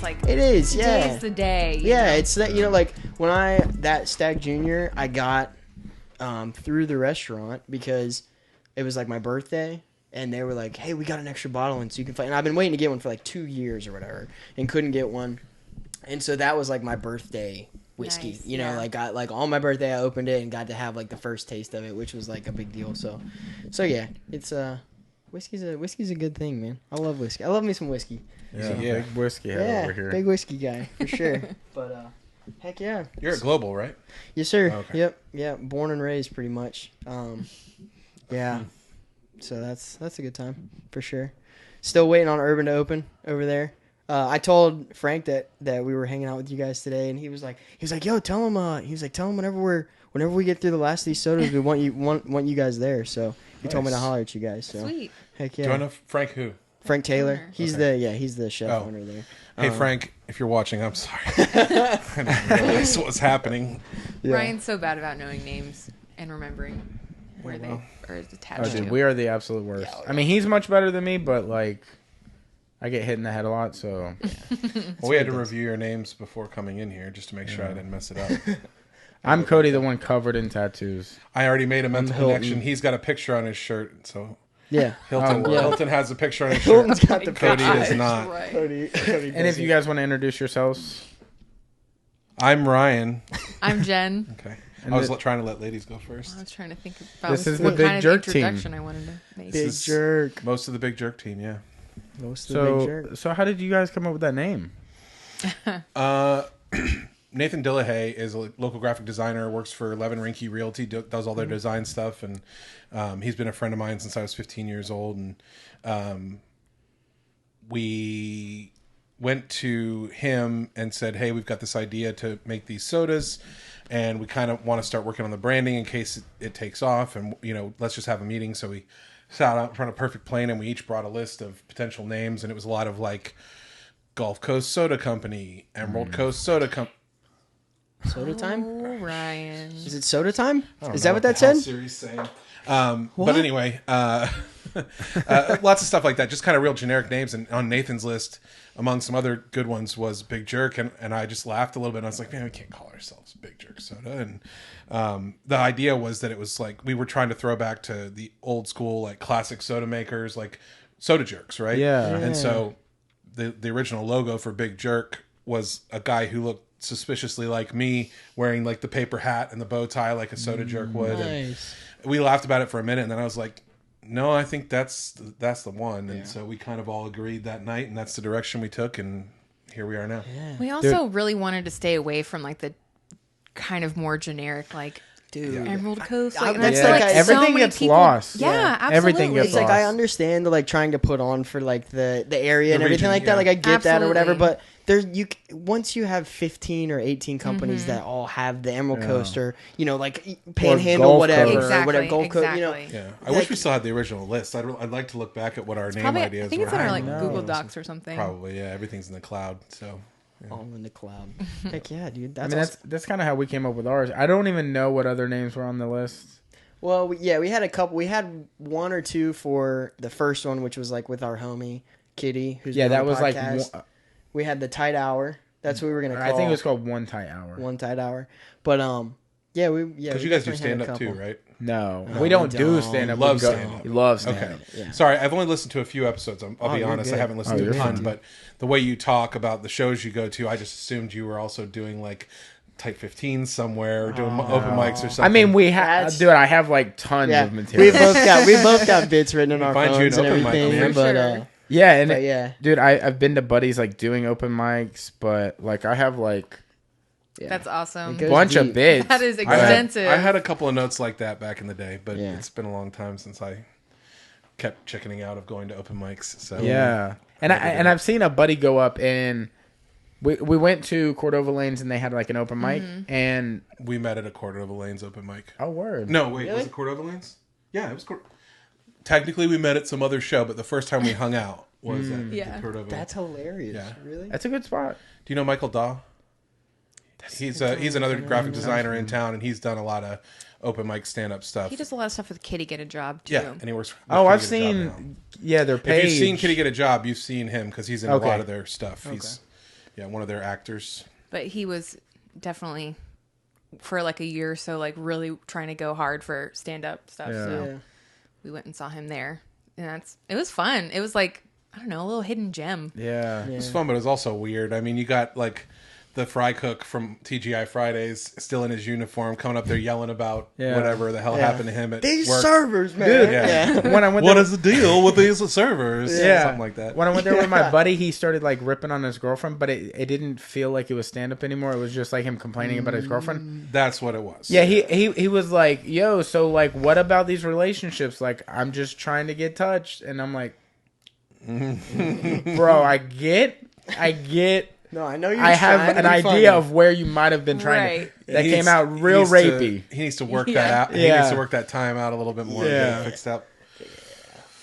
like it is. Yeah, today's the day. Yeah, it's that like when that Stag Junior I got through the restaurant because it was like my birthday. And they were like, "Hey, we got an extra bottle, and so you can find." And I've been waiting to get one for like 2 years or whatever, and couldn't get one. And so that was like my birthday whiskey. Nice, Like on my birthday, I opened it and got to have like the first taste of it, which was like a big deal. So yeah, it's whiskey's a good thing, man. I love whiskey. I love me some whiskey. Yeah, big whiskey head over here. Big whiskey guy for sure. But heck yeah, you're a global, right? Yes, sir. Okay. Yep. Yeah, born and raised pretty much. Yeah. So that's a good time for sure. Still waiting on Urban to open over there. I told Frank that we were hanging out with you guys today, and he was like, "Yo, tell him." He was like, "Tell him whenever we get through the last of these sodas, we want you guys there." So he told me to holler at you guys. So sweet. Heck yeah. Do you know Frank who? Frank Taylor. Owner. He's the chef owner there. Hey Frank, if you're watching, I'm sorry. I didn't realize what was happening. Yeah. Ryan's so bad about knowing names and remembering where they are attached to. We are the absolute worst. I mean, he's much better than me, but like, I get hit in the head a lot, so. Well, we had to review your names before coming in here just to make sure I didn't mess it up. I'm Cody, the one covered in tattoos. I already made a mental connection. He's got a picture on his shirt, so. Yeah. Hilton has a picture on his shirt. Hilton's got the Cody picture. does not. Right. Cody And if you guys want to introduce yourselves. I'm Ryan. I'm Jen. Okay. And I was trying to let ladies go I first. was trying to think about This is what the Big kind of Jerk team. introduction I wanted to make. Big Jerk. Most of the Big Jerk team, yeah. Most of the Big Jerk. So how did you guys come up with that name? Nathan Dillahay is a local graphic designer, works for Levin Rinke Realty, does all their design stuff, and he's been a friend of mine since I was 15 years old. And we went to him and said, "Hey, we've got this idea to make these sodas, and we kind of want to start working on the branding in case it takes off. And let's just have a meeting." So we sat out in front of Perfect Plane, and we each brought a list of potential names, and it was a lot of like Gulf Coast Soda Company, Emerald Coast Soda Company. Soda time? Oh, Ryan. Is it soda time? Is know that what that the said? hell Siri's saying. But anyway, lots of stuff like that, just kind of real generic names. And on Nathan's list, among some other good ones, was Big Jerk. And I just laughed a little bit. And I was like, man, we can't call ourselves Big Jerk Soda. And the idea was that it was like we were trying to throw back to the old school, like classic soda makers, like soda jerks, right? Yeah. And so the original logo for Big Jerk was a guy who looked suspiciously like me, wearing like the paper hat and the bow tie like a soda jerk would. Nice. And we laughed about it for a minute, and then I was like, no, I think that's the one. And so we kind of all agreed that night, and that's the direction we took, and here we are now. We also really wanted to stay away from like the kind of more generic like Emerald Coast. Like, that's I like feel everything so many gets people- lost. Yeah, absolutely. Everything gets It's like lost. I understand the like trying to put on for like the area and everything region, like that. yeah. Like I get that or whatever, Absolutely. but once you have 15 or 18 companies that all have the Emerald Coast or like Panhandle Gulf whatever Coast. or whatever Gold Coast, Yeah, I wish we still had the original list. I'd like to look back at what our name Probably, ideas I think were. it's in our like know. Google Docs or something. Probably, yeah. Everything's in the cloud, so. all in the cloud. Heck yeah, dude. I That's mean, awesome. that's kind of how we came up with ours. I don't even know what other names were on the list. Well, we had a couple. We had one or two for the first one, which was like with our homie Kitty, who's been on that the was like podcast. We had the Tight Hour. That's what we were gonna call. I think it was called One Tight Hour. One Tight Hour. But Because you guys do definitely had a stand up too, couple. right? No, No, we don't we do don't. stand up. Love stand-up. We love stand Okay. up. Yeah. Sorry, I've only listened to a few episodes. I'll be you're honest. I good. haven't listened to you're a ton, fine. but the way you talk about the shows you go to, I just assumed you were also doing like Type 15 somewhere or doing open mics or something. I mean, we have, That's- dude. I have like tons Yeah, of material. we both got bits written in our find you phones an and open mic, everything. man. But Sure. Yeah, and But yeah. dude, I've been to buddies like doing open mics, but like I have like yeah. That's awesome. It goes bunch deep. of bits. That is I had- extensive. I had a couple of notes like that back in the day, but Yeah. it's been a long time since I kept chickening out of going to open mics. So Yeah, and I've seen a buddy go up and we went to Cordova Lanes and they had like an open mic and we met at a Cordova Lanes open mic. oh word No, wait, Really? was it Cordova Lanes? Yeah, it was. Technically, we met at some other show, but the first time we hung out was at Yeah. the Cordova. That's hilarious. Yeah. Really? that's a good spot. Do you know Michael Daw? He's another graphic designer in town, and he's done a lot of open mic stand up stuff. He does a lot of stuff with Kitty Get a Job too. Yeah, and he works. with Oh, Kitty I've Get a Job now. seen their page. If you've seen Kitty Get a Job, you've seen him because he's in a Okay. lot of their stuff. Yeah, one of their actors. But he was definitely for like a year or so, like really trying to go hard for stand-up stuff. Yeah. So we went and saw him there, and it was fun. It was like, I don't know, a little hidden gem. Yeah. It was fun, but it was also weird. I mean, you got like the fry cook from TGI Fridays still in his uniform coming up there yelling about whatever the hell happened to him at These work. servers, man. Dude, Yeah. when I went What there, is the deal with these servers? Something like that. When I went there with my buddy, he started like ripping on his girlfriend, but it didn't feel like it was stand up anymore. It was just like him complaining about his girlfriend. That's what it was. Yeah, he was like, "Yo, so like, what about these relationships? Like, I'm just trying to get touched," and I'm like, "Bro, I get." No, I know you're I have trying to an be idea funny. of where you might have been trying Right. to. That He came needs- out real he needs rapey. he needs to work that out. He Yeah. needs to work that time out a little bit more and get it fixed up.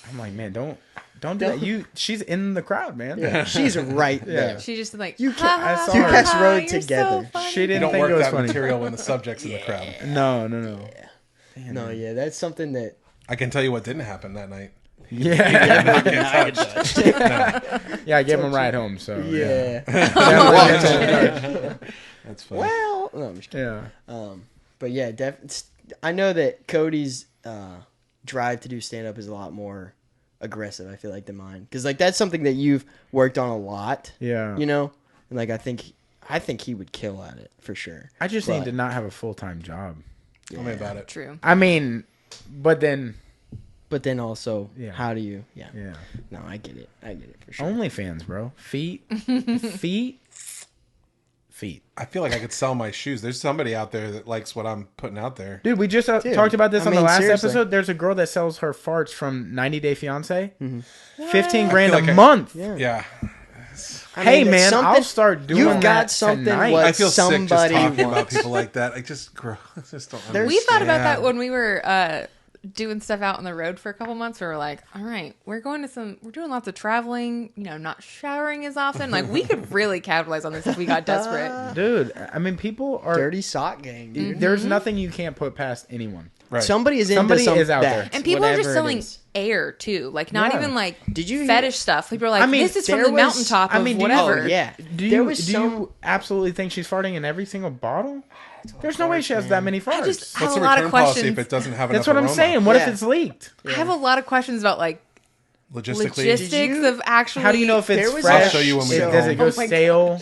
I'm like, man, don't do that. She's in the crowd, man. Yeah, she's right there. She just like, You can't- I saw You her. guys rode you're together. So funny. She You didn't don't think work it was that funny. material when the subject's in the crowd. No. No, yeah, that's something that. I can tell you what didn't happen that night. Yeah, Never get touched. No. yeah. I gave him a ride home. So Yeah. That's funny. Well, no, I'm just kidding. yeah. But yeah, I know that Cody's drive to do stand up is a lot more aggressive. I feel like than mine, because like that's something that you've worked on a lot. Yeah. You know, and like I think he would kill at it for sure. I just But- need to not have a full-time job. Tell me about it. True. I mean, but then But then also, Yeah. how do you? Yeah. yeah. No, I get it for sure. OnlyFans, bro. Feet. I feel like I could sell my shoes. There's somebody out there that likes what I'm putting out there. Dude, we just Dude, talked about this I on the mean, last seriously. episode. There's a girl that sells her farts from 90 Day Fiance. 15 I grand feel a like month. Yeah. Yeah. I Hey, mean, it's man, something- I'll start doing You've that got something tonight. what I feel sick just somebody talking about wants. people like that. I just grow. I just don't There's- We thought about that understand. when we were doing stuff out on the road for a couple months. We were like, all right, we're doing lots of traveling, not showering as often. Like, we could really capitalize on this if we got desperate. Dude, I mean, people are. Dirty sock gang, dude. There's nothing you can't put past anyone. Right. Somebody is into Somebody some is out that, there. And people are just whatever it selling is. air, too. Like, not Yeah. even like Did you hear- fetish stuff. People are like, I mean, this is from there the was- mountaintop of I mean, whatever. Oh yeah. Do There you was do you absolutely think she's farting in every single bottle? There's no way she has that many farts. I just have What's a the lot return of policy questions. if it doesn't have That's enough what I'm aroma? saying. What if Yeah. it's leaked? I have a lot of questions about, like, Logistically, logistics of actually. How do you know if There it's was fresh? I'll show you when we Is- get does home. it go Oh my stale?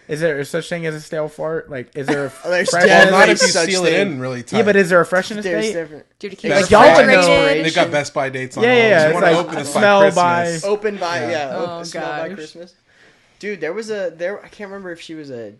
Is there such thing as a stale fart? Like, is there a There's fresh? definitely not if you such seal it thing. in really tight. Yeah, but is there a freshness There's date? different. Do you keep Like it y'all would know. refrigerated? They've got Best Buy dates on. Yeah, all yeah, of them. it's You want like to open this smell by by- Christmas. Open by Oh, smell by gosh. Christmas. Dude, there I can't remember if she was a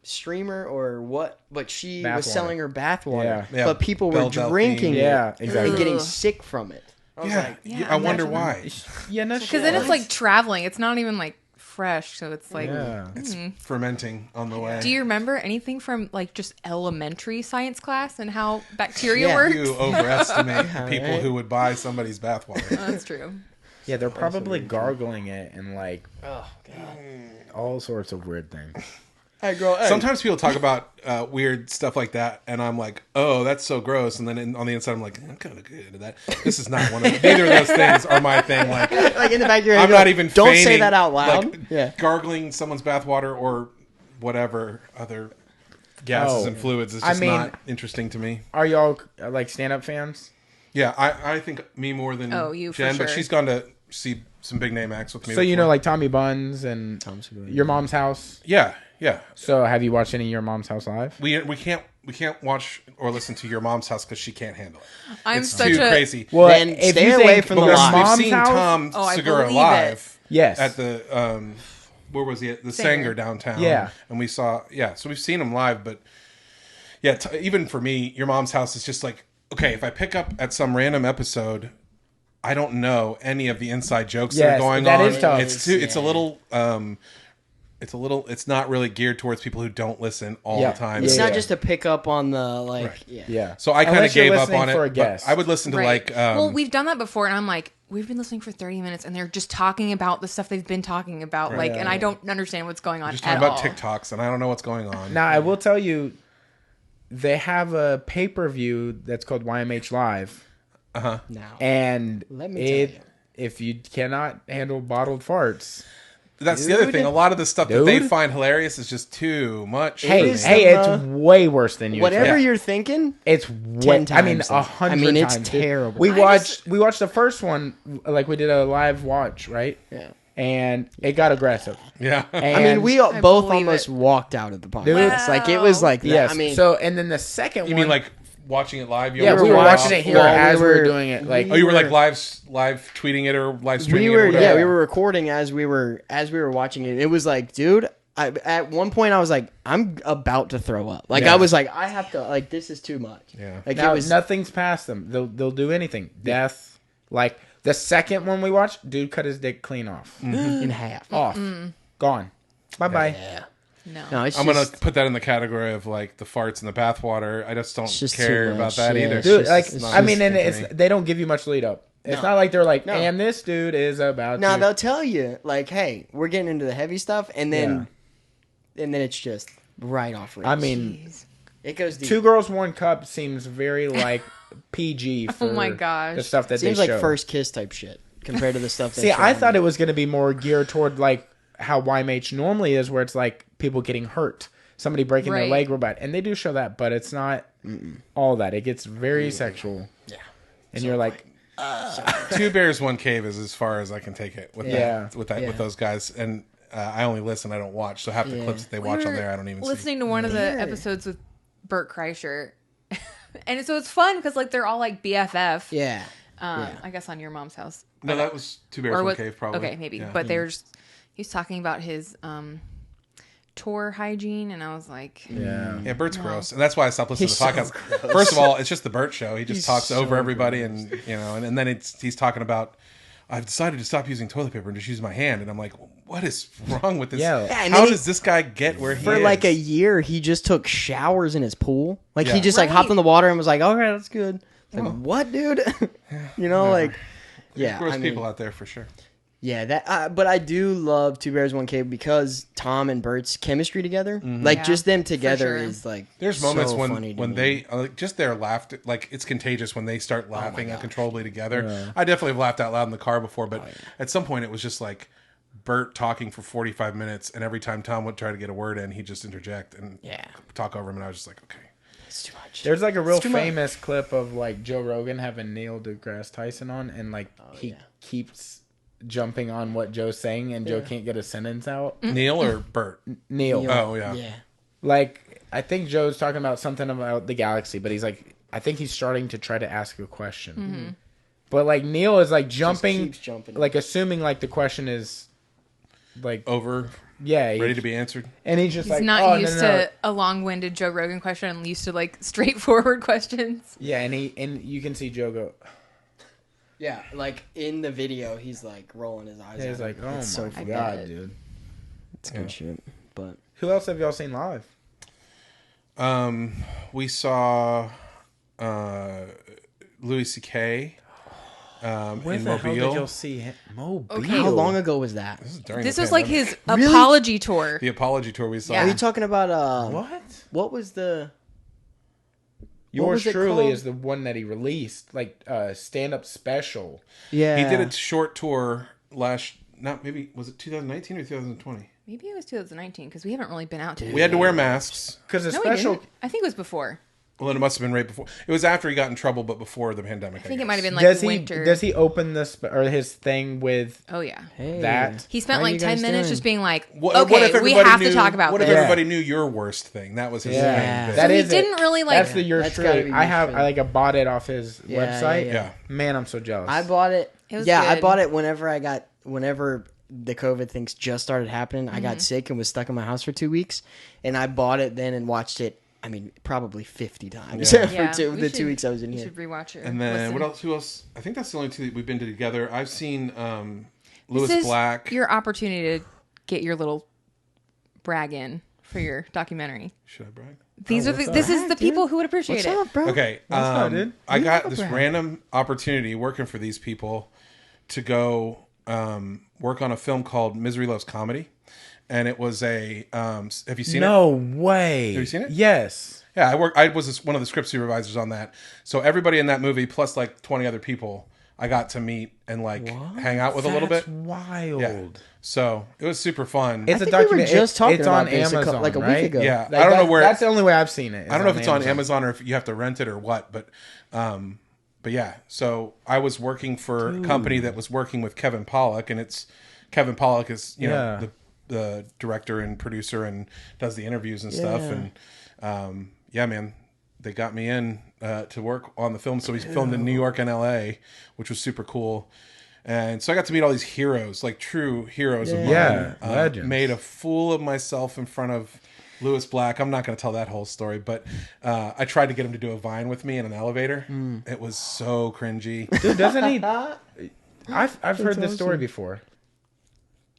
streamer or what, but she Bath was water. selling her bath water. Yeah. Yeah, But people were Belle Delphine. drinking Yeah, it exactly. and getting Ugh. sick from it. I was Yeah, like, Yeah, I wonder imagine. why. Yeah, no Because then it's like traveling. It's not even like fresh. So it's like, Yeah. It's fermenting on the way. do you remember anything from like just elementary science class and how bacteria Yeah. works? You overestimate the people right. who would buy somebody's bathwater. That's true. Yeah, they're probably gargling it and like oh god. all sorts of weird things. Hey girl, hey. Sometimes people talk about weird stuff like that, and I'm like, "Oh, that's so gross." And then on the inside, I'm like, "I'm kind of good at that." This is not one of neither of those things are my thing. Like, like in the back of your head, I'm not even. Don't say feigning, that out loud. Like, yeah. gargling someone's bathwater or whatever other gases Oh. and fluids is I just mean- not interesting to me. Are y'all like stand-up fans? Yeah, I think me more than You, for Jen, but sure. she's gone to see some big name acts with me. So you before. know, like Tommy Buns and Your Mom's House. yeah. So have you watched any of Your Mom's House live? We can't watch or listen to Your Mom's House because she can't handle it. I'm It's such too a crazy. Well, Then if stay you away think from But the we've live. Mom's seen House, Tom Oh, I Segura believe live yes, at the where was he at the Sanger. Sanger downtown? Yeah. and we saw so we've seen him live, but yeah, even for me, Your Mom's House is just like, okay, if I pick up at some random episode, I don't know any of the inside jokes that are Yes, going that on. is tough. It's not really geared towards people who don't listen all Yeah. the time. It's Yeah, not yeah. just to pick up on the like. Right. Yeah. yeah. So I kind of Unless you're gave up listening on it. for a but guest. I would listen to right. like well, we've done that before, and I'm like, we've been listening for 30 minutes, and they're just talking about the stuff they've been talking about, like, and I don't understand what's going on just at talking about all. TikToks, and I don't know what's going on. Now I will tell you, they have a pay-per-view that's called YMH Live, Now. and Let me tell you. if you cannot handle bottled farts, That's the other thing. A lot of the stuff that they find hilarious is just too much. Hey, it's way worse than you. Whatever you're thinking, it's 10 times. I mean, 100 times. It's terrible. We watched the first one, like we did a live watch, right? Yeah. And it got aggressive. Yeah. And we both almost walked out of the podcast. Wow. Like it was like that. Yes. I mean, so and then the second one. You mean like watching it live? Yeah, we were watching it here as we were doing it. Like, you were like live tweeting it or live streaming it? Or yeah, we were recording as we were watching it. It was like, dude, at one point I was like, I'm about to throw up. Like I was like, I have to. Like this is too much. Yeah. Like now, nothing's past them. They'll do anything. Death. Like the second one we watched, dude cut his dick clean off in half. Off. Gone. Bye bye. Yeah. No, it's I'm gonna put that in the category of like the farts in the bathwater. I just don't care about that either. Dude, I mean, and they don't give you much lead up. It's not like they're like, and this dude is about. No, they'll tell you like, hey, we're getting into the heavy stuff, and then it's just right off. Rails. I mean, it goes deep. 2 Girls 1 Cup seems very like PG. For oh my gosh, the stuff that seems they show. like First Kiss type shit compared to the stuff. See, I thought it was going to be more geared toward like how YMH normally is, where it's like people getting hurt, somebody breaking their leg real bad, and they do show that, but it's not all that. It gets very sexual. Yeah, and you're like, 2 Bears 1 Cave is as far as I can take it with with those guys, and I only listen, I don't watch. So half the clips that they watch on there, I don't even listening to one of the episodes with Bert Kreischer, and so it's fun because like they're all like BFF. Yeah. I guess on Your Mom's House. No, that was 2 Bears 1 Cave, probably. Okay, maybe, but he's talking about his tour hygiene, and I was like, yeah, Bert's gross, and that's why I stopped listening to the podcast. First of all, it's just the Bert show. He just talks over everybody, and and then he's talking about, I've decided to stop using toilet paper and just use my hand, and I'm like, what is wrong with this? How does this guy get where he is? For like a year, he just took showers in his pool. Like he just like hopped in the water and was like, okay, that's good. It's like, what, dude? Like, gross people out there for sure. Yeah, that. But I do love 2 Bears 1 Cave because Tom and Bert's chemistry together, like just them together, is like. There's moments when they just their laughter, like it's contagious when they start laughing uncontrollably together. Yeah. I definitely have laughed out loud in the car before, but at some point it was just like Bert talking for 45 minutes, and every time Tom would try to get a word in, he'd just interject and talk over him, and I was just like, okay. It's too much. There's like a real famous clip of like Joe Rogan having Neil deGrasse Tyson on, and like he keeps jumping on what Joe's saying, and Joe can't get a sentence out. Neil or Bert? Neil. Oh yeah. Like I think Joe's talking about something about the galaxy, but he's like, I think he's starting to try to ask a question, but like Neil is like jumping, like assuming like the question is like over. Yeah, ready to be answered, and he's just he's not used to a long-winded Joe Rogan question, and used to like straightforward questions. Yeah, and you can see Joe go. Yeah, like in the video, he's like rolling his eyes. Yeah, he's like, "Oh my god, dude, it's good shit." But who else have y'all seen live? We saw Louis C.K. When in the Mobile. hell did y'all see him? Mobile. Okay. How long ago was that? This was like his apology tour. The apology tour we saw. Are you talking about what? What was the? Yours truly is the one that he released, like stand-up special. Yeah, he did a short tour was it 2019 or 2020? Maybe it was 2019 because we haven't really been out to it. We had to wear masks because the special. I think it was before. Well, then it must have been right before. It was after he got in trouble, but before the pandemic. I think it might have been like winter. Does he open his thing with? Oh yeah. That he spent like 10 minutes just being like, what okay, we have to talk about what this. What if everybody knew your worst thing? That was his main thing. So he didn't really like. That's the yours truly. I bought it off his website. Yeah. Man, I'm so jealous. I bought it. It was good. I bought it whenever the COVID things just started happening. I got sick and was stuck in my house for 2 weeks, and I bought it then and watched it. I mean, probably 50 times for the 2 weeks I was in here. You should rewatch it. And then what else? Who else? I think that's the only two that we've been to together. I've seen Lewis Black. Your opportunity to get your little brag in for your documentary. Should I brag? This is the people who would appreciate it. Up, bro? Okay, I got this random opportunity working for these people to go work on a film called Misery Loves Comedy. And it was a. Have you seen it? No way. Have you seen it? Yes. Yeah, I was one of the script supervisors on that. So everybody in that movie, plus like 20 other people, I got to meet and like hang out with a little bit. That's wild. Yeah. So it was super fun. It's I a think we were document. just talking it's about on this Amazon, like a week right? ago. Yeah, Like, I don't know where. That's the only way I've seen it. I don't know if it's on Amazon or if you have to rent it or what, but yeah. So I was working for a company that was working with Kevin Pollak, and it's Kevin Pollak is know the director and producer and does the interviews and stuff, and yeah, man, they got me in to work on the film. So we filmed in New York and LA, which was super cool. And so I got to meet all these heroes, like true heroes of mine. Yeah, legends. Made a fool of myself in front of Lewis Black. I'm not going to tell that whole story, but I tried to get him to do a Vine with me in an elevator. It was so cringy. Dude, doesn't he? I've heard this story before.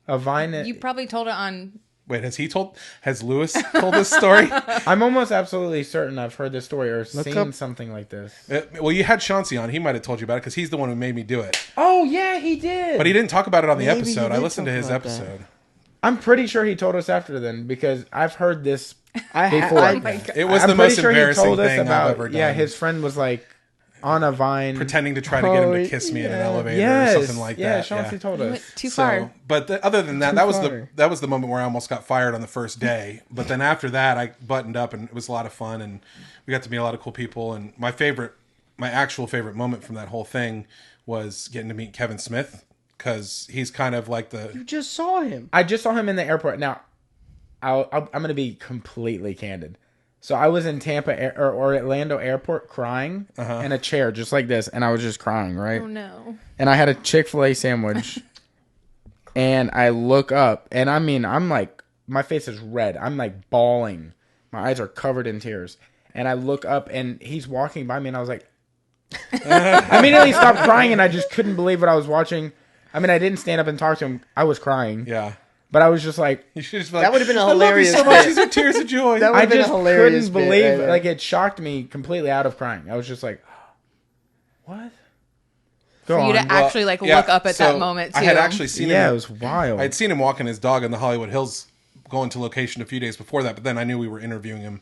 A Vine. You probably told it on. Wait, has Lewis told this story? I'm almost absolutely certain I've heard this story or Look seen up- something like this. Well, you had Chauncey on. He might have told you about it because he's the one who made me do it. Oh yeah, he did. But he didn't talk about it on the Maybe he episode. I did listened to talk his about that. episode. I'm pretty sure he told us after then because I've heard this before. Oh my God. It was I'm the pretty most sure he embarrassing told us thing about. I've ever done. Yeah, his friend was like on a Vine. Pretending to try to get him to kiss me in an elevator Yes, or something like yeah, that. Chauncey told You us. went too far. But other than that, Too that was far. the moment where I almost got fired on the first day. But then after that, I buttoned up and it was a lot of fun, and we got to meet a lot of cool people. And my actual favorite moment from that whole thing was getting to meet Kevin Smith, because he's kind of like You just saw him. I just saw him in the airport. Now, I'm going to be completely candid. So I was in Tampa or Orlando airport crying in a chair just like this, and I was just crying, right? Oh no. And I had a Chick-fil-A sandwich, and I look up, and I mean, I'm like, my face is red. I'm like bawling. My eyes are covered in tears. And I look up, and he's walking by me, and I was like, I immediately stopped crying, and I just couldn't believe what I was watching. I mean, I didn't stand up and talk to him. I was crying. Yeah. But I was just like, You should just That would have been a I love you hilarious so much. bit. These are tears of joy. That I would've been a just hilarious couldn't bit believe right it. there. Like, it shocked me completely out of crying. I was just like, what? Go For you on. to actually like Yeah, look up at so that moment too. I had actually seen Yeah, it him. was wild. I'd seen him walking his dog in the Hollywood Hills, going to location a few days before that. But then I knew we were interviewing him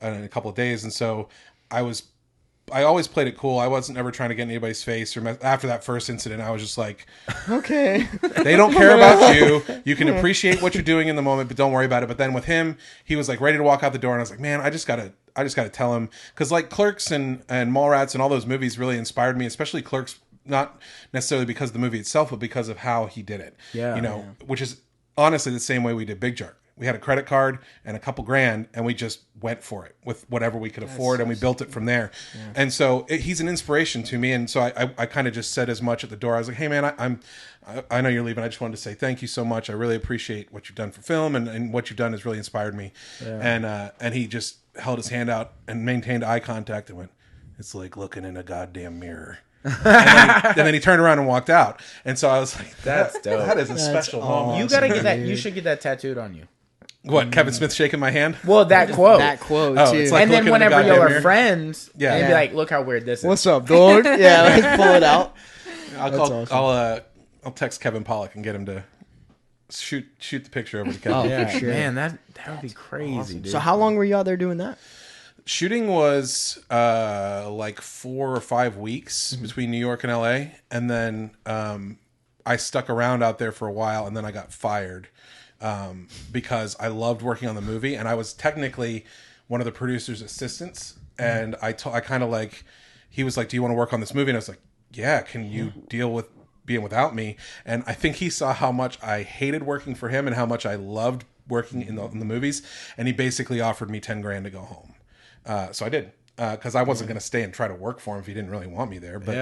in a couple of days, and so I always played it cool. I wasn't ever trying to get in anybody's face. After that first incident, I was just like, Okay. they don't care about you. You can appreciate what you're doing in the moment, but don't worry about it. But then with him, he was like ready to walk out the door, and I was like, man, I just gotta tell him, because like Clerks and Mallrats and all those movies really inspired me, especially Clerks, not necessarily because of the movie itself, but because of how he did it. Yeah. Which is honestly the same way we did Big Jerk. We had a credit card and a couple grand, and we just went for it with whatever we could afford, and we built it from there. Yeah. And so he's an inspiration to me. And so I kind of just said as much at the door. I was like, hey, man, I know you're leaving. I just wanted to say thank you so much. I really appreciate what you've done for film, and what you've done has really inspired me. Yeah. And he just held his hand out and maintained eye contact and went, it's like looking in a goddamn mirror. and then he turned around and walked out. And so I was like, That's dope. That is a special moment. You gotta get that. You should get that tattooed on you. What, Kevin Smith shaking my hand? Well, that quote. That quote, Oh, too. it's like And then looking in the whenever y'all goddamn are mirror. friends, Yeah. and Yeah. be like, look how weird this is. What's up, dog? Yeah, like pull it out. I'll text Kevin Pollak and get him to shoot the picture over to Kevin. Oh, Yeah, for sure. man, that would be crazy, dude. So how long were you out there doing that? Shooting was like 4 or 5 weeks between New York and LA, and then I stuck around out there for a while, and then I got fired because I loved working on the movie, and I was technically one of the producer's assistants, and I kind of like, he was like, do you want to work on this movie? And I was like, yeah, can you deal with being without me? And I think he saw how much I hated working for him and how much I loved working in the movies, and he basically offered me 10 grand to go home. So I did, because I wasn't going to stay and try to work for him if he didn't really want me there. But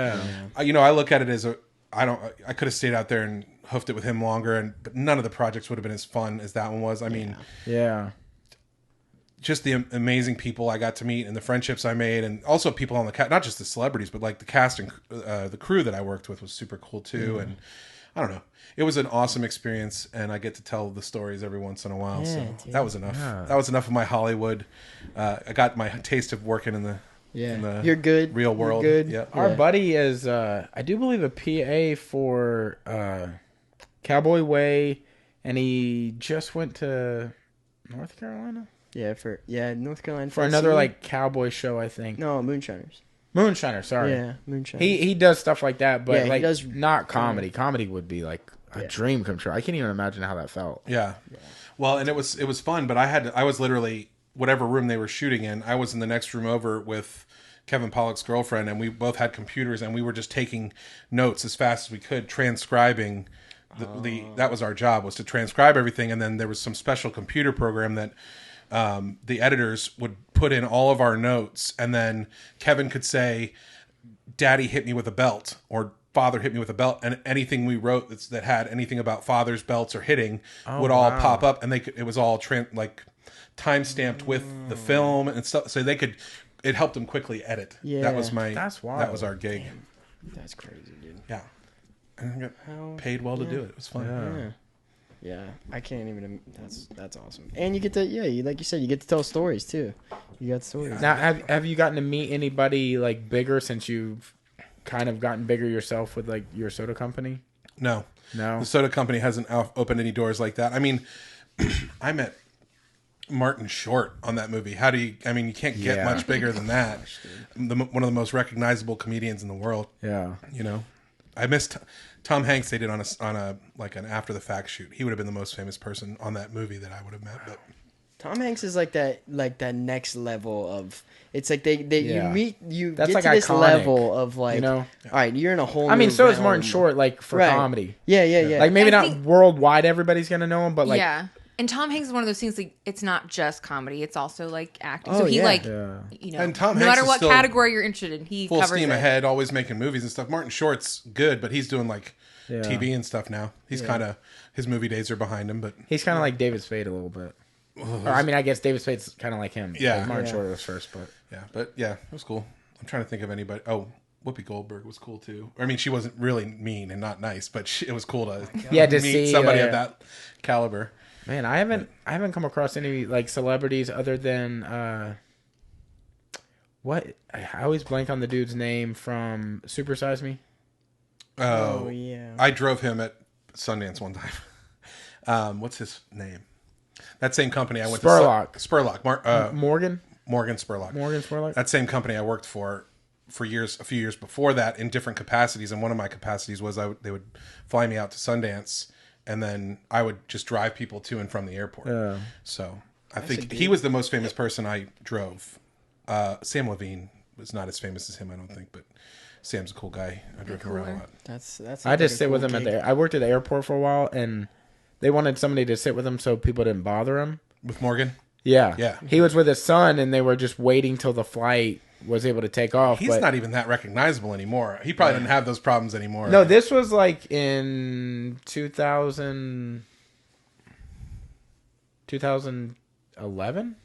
I look at it as I could have stayed out there and hoofed it with him longer, but none of the projects would have been as fun as that one was. I mean, Yeah. just the amazing people I got to meet and the friendships I made, and also people on the cast, not just the celebrities, but like the cast and the crew that I worked with was super cool too. And I don't know, it was an awesome experience, and I get to tell the stories every once in a while. Yeah, So dude. that was enough. Yeah. That was enough of my Hollywood. I got my taste of working in the You're good. real world. You're good. Yeah. Our buddy is, I do believe, a PA for Cowboy Way, and he just went to North Carolina Yeah, North Carolina for another like cowboy show, I think. No, Moonshiners. Moonshiner, sorry. Yeah, Moonshiner. He does stuff like that, but Yeah, he like does- not comedy. Comedy would be like a dream come true. I can't even imagine how that felt. Yeah. Well, and it was fun, but I was literally whatever room they were shooting in. I was in the next room over with Kevin Pollak's girlfriend, and we both had computers, and we were just taking notes as fast as we could, transcribing. That was our job, was to transcribe everything, and then there was some special computer program that the editors would put in all of our notes, and then Kevin could say, "Daddy hit me with a belt," or "Father hit me with a belt," and anything we wrote that had anything about fathers, belts, or hitting would all pop up, and it was all time stamped with the film and stuff, so it helped them quickly edit. Yeah. That's wild. That was our gig. That's crazy, dude. Yeah, and I got paid well to do it. It was fun. Yeah, I can't even. That's awesome. And you get to like you said, you get to tell stories too. You got stories. Now, have you gotten to meet anybody like bigger since you've kind of gotten bigger yourself with like your soda company? No, No. the soda company hasn't opened any doors like that. I mean, I met Martin Short on that movie. You can't get much bigger than that. One of the most recognizable comedians in the world. Yeah. You know, I missed Tom Hanks. They did on an after the fact shoot. He would have been the most famous person on that movie that I would have met. But Tom Hanks is like that next level of. It's like they you That's get like to this iconic, level of like, you know? all right, you're in a whole. I mean, new so is realm. Martin Short, like for Right. comedy. Yeah. Like maybe I not think- worldwide, everybody's gonna know him, but like yeah. And Tom Hanks is one of those things, like, it's not just comedy, it's also like acting. Oh, So he yeah. you know, And Tom no Hanks matter is what still category you're interested in, he full covers steam it. ahead, always making movies and stuff. Martin Short's good, but he's doing like TV and stuff now. He's kind of his movie days are behind him, but he's kind of like David Spade a little bit. Or I mean, I guess David Spade's kind of like him. Yeah. Like Martin Yeah. Short was first, but it was cool. I'm trying to think of anybody. Oh, Whoopi Goldberg was cool too. I mean, she wasn't really mean and not nice, but it was cool to to meet see somebody like, of that caliber. Man, I haven't come across any like celebrities other than what I always blank on the dude's name from Super Size Me. Oh yeah. I drove him at Sundance one time. What's his name? That same company I went Spurlock. to. Spurlock. Morgan Spurlock. Morgan Spurlock. That same company I worked for years, a few years before that, in different capacities. And one of my capacities was they would fly me out to Sundance, and then I would just drive people to and from the airport. So I think he was the most famous person I drove. Sam Levine was not as famous as him, I don't think, but Sam's a cool guy. I drove him around a lot. That's. I just sit with him I worked at the airport for a while, and they wanted somebody to sit with him so people didn't bother him. With Morgan? Yeah. He was with his son, and they were just waiting till the flight was able to take off. He's not even that recognizable anymore. He probably didn't have those problems anymore. No, this was like in 2011.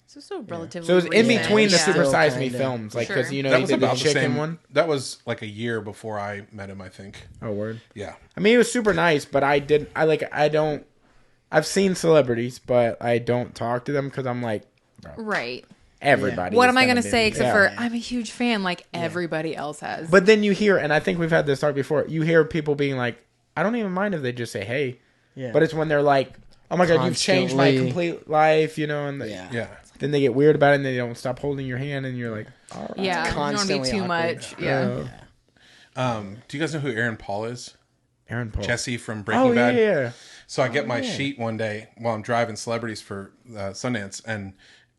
So still relatively. So it was in recent. between the Yeah. Super Still Size Me kinda. films, like because Sure. you know That he was did the about the chicken same one. That was like a year before I met him, I think. Oh, word. Yeah. I mean, he was super nice, but I've seen celebrities, but I don't talk to them because I'm like, Right. everybody. What is am I gonna going to be- say except Yeah. for I'm a huge fan like everybody else has. But then you hear, and I think we've had this talk before, you hear people being like, I don't even mind if they just say, hey. Yeah. But it's when they're like, oh my God, you've changed my Constantly. complete life, you know, and Yeah. then they get weird about it and they don't stop holding your hand and you're like, all right. yeah, you don't want to be constantly too awkward. much. Yeah. Do you guys know who Aaron Paul is? Aaron Paul. Jesse from Breaking Oh, Bad. yeah. So I get my sheet one day while I'm driving celebrities for Sundance, and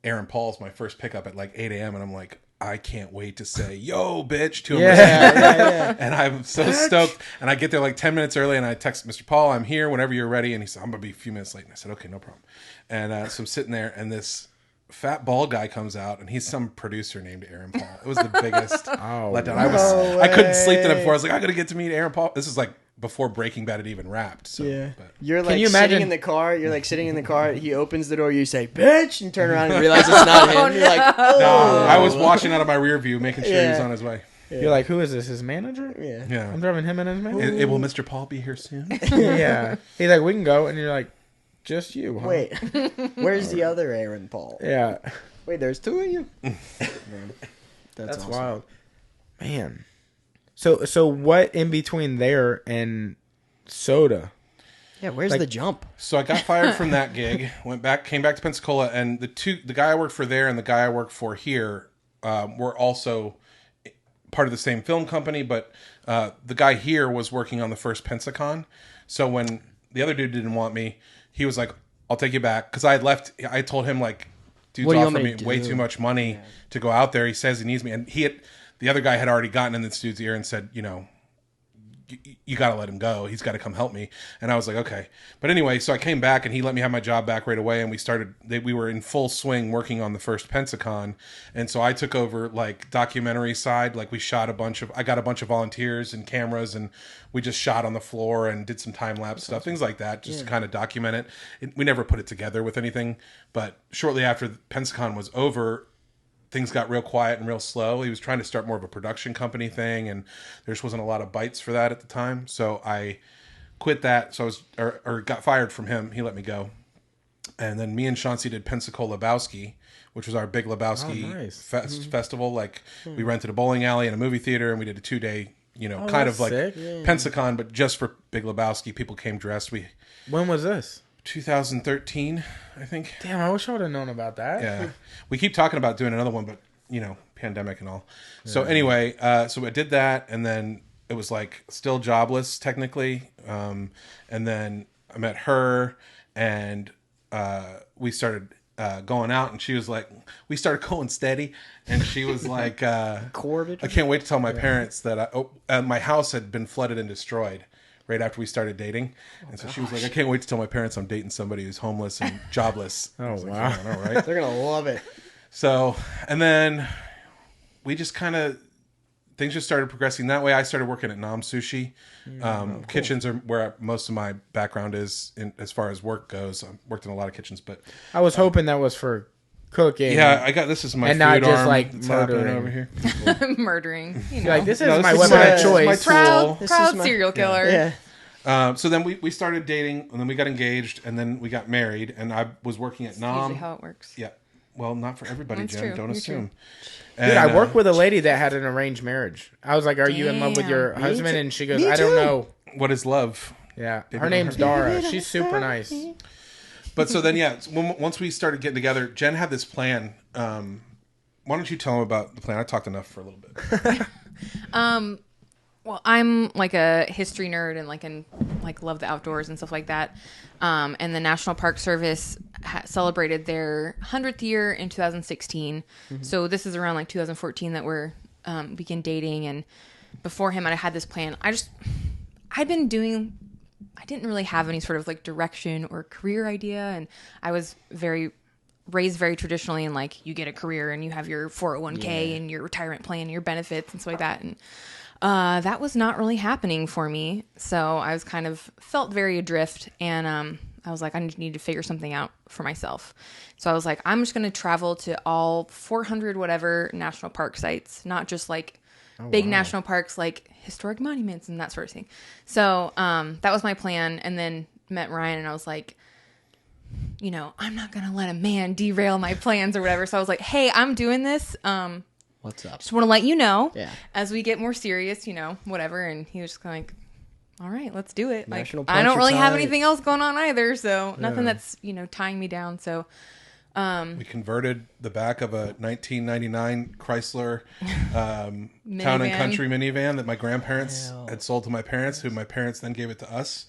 Aaron Paul's my first pickup at like 8 a.m. And I'm like, I can't wait to say, yo, bitch, to him. Yeah. And I'm so stoked. And I get there like 10 minutes early, and I text Mr. Paul, I'm here whenever you're ready. And he said, I'm going to be a few minutes late. And I said, okay, no problem. And so I'm sitting there, and this fat bald guy comes out, and he's some producer named Aaron Paul. It was the biggest letdown. I couldn't sleep the night before. I was like, I got to get to meet Aaron Paul. This is like before Breaking Bad had even wrapped. So, but. You're like you sitting imagine- in the car. You're like sitting in the car. He opens the door. You say, "Bitch!" and turn around and realize it's not him. You're like, "Oh." No, I was watching out of my rear view, making sure he was Yeah. on his way. You're like, who is this? His manager? Yeah. Yeah. I'm driving him and his manager? Will Mr. Paul be here soon? Yeah. He's like, we can go. And you're like, just you, huh? Wait, where's the other Aaron Paul? Yeah. Wait, there's two of you. Man, That's awesome. wild. Man. So what in between there and soda? Yeah, where's Like- the jump? So I got fired from that gig, came back to Pensacola, and the guy I worked for there and the guy I worked for here were also part of the same film company, but the guy here was working on the first Pensacon. So when the other dude didn't want me, he was like, I'll take you back. Because I had left, I told him, like, dude's offering me way too much money to go out there. He says he needs me. And the other guy had already gotten in this dude's ear and said, you know, you got to let him go. He's got to come help me. And I was like, okay. But anyway, so I came back and he let me have my job back right away. And we were in full swing working on the first Pensacon. And so I took over like documentary side. Like I got a bunch of volunteers and cameras, and we just shot on the floor and did some time lapse stuff, things like that, just to kind of document it. We never put it together with anything. But shortly after Pensacon was over, things got real quiet and real slow. He was trying to start more of a production company thing, and there just wasn't a lot of bites for that at the time. So I quit that. So I was, or got fired from him. He let me go. And then me and Chauncey did Pensacola Lebowski, which was our big Lebowski festival. Like we rented a bowling alley and a movie theater, and we did a 2-day, kind of like Pensacon, but just for Big Lebowski. People came dressed. When was this? 2013, I think. Damn, I wish I would have known about that. Yeah. We keep talking about doing another one, but, pandemic and all. Yeah. So anyway, so I did that, and then it was like still jobless technically. And then I met her, and we started going out, and she was like, we started going steady, and she was like, I can't wait to tell my parents that my house had been flooded and destroyed right after we started dating. And so she was like, I can't wait to tell my parents I'm dating somebody who's homeless and jobless. Oh, wow. Like, all right. They're going to love it. So, and then we just things just started progressing that way. I started working at Nam Sushi. Cool. Kitchens are where most of my background is as far as work goes. I've worked in a lot of kitchens, but I was hoping that was for cooking. Yeah, this is my and food not just arm like murdering over here. Murdering. Like this is my weapon of choice. Proud serial killer. Yeah. So then we started dating, and then we got engaged, and then we got married, and I was working at Nam. Usually how it works. Yeah. Well, not for everybody, That's Jen. true. Don't You're assume. Dude, I worked with a lady that had an arranged marriage. I was like, "Are you in love with your husband?" And she goes, "I don't know." What is love? Yeah, her name's Dara. She's super nice. But so then, once we started getting together, Jen had this plan. Why don't you tell them about the plan? I talked enough for a little bit. Well, I'm like a history nerd and love the outdoors and stuff like that. And the National Park Service celebrated their 100th year in 2016. Mm-hmm. So this is around like 2014 that we're began dating. And before him, I had this plan. I didn't really have any sort of like direction or career idea. And I was raised very traditionally, and like you get a career and you have your 401k and your retirement plan and your benefits and stuff like that. And that was not really happening for me. So I was felt very adrift, and I was like, I need to figure something out for myself. So I was like, I'm just going to travel to all 400 whatever national park sites, not just like big national parks, like historic monuments and that sort of thing. So that was my plan. And then met Ryan, and I was like, I'm not going to let a man derail my plans or whatever. So I was like, hey, I'm doing this. What's up? Just want to let you know as we get more serious, whatever. And he was just kind of like, all right, let's do it. Like, National I don't really have tight. anything else going on either. So nothing that's, tying me down. So, we converted the back of a 1999 Chrysler Town and Country minivan that my grandparents had sold to my parents, who my parents then gave it to us.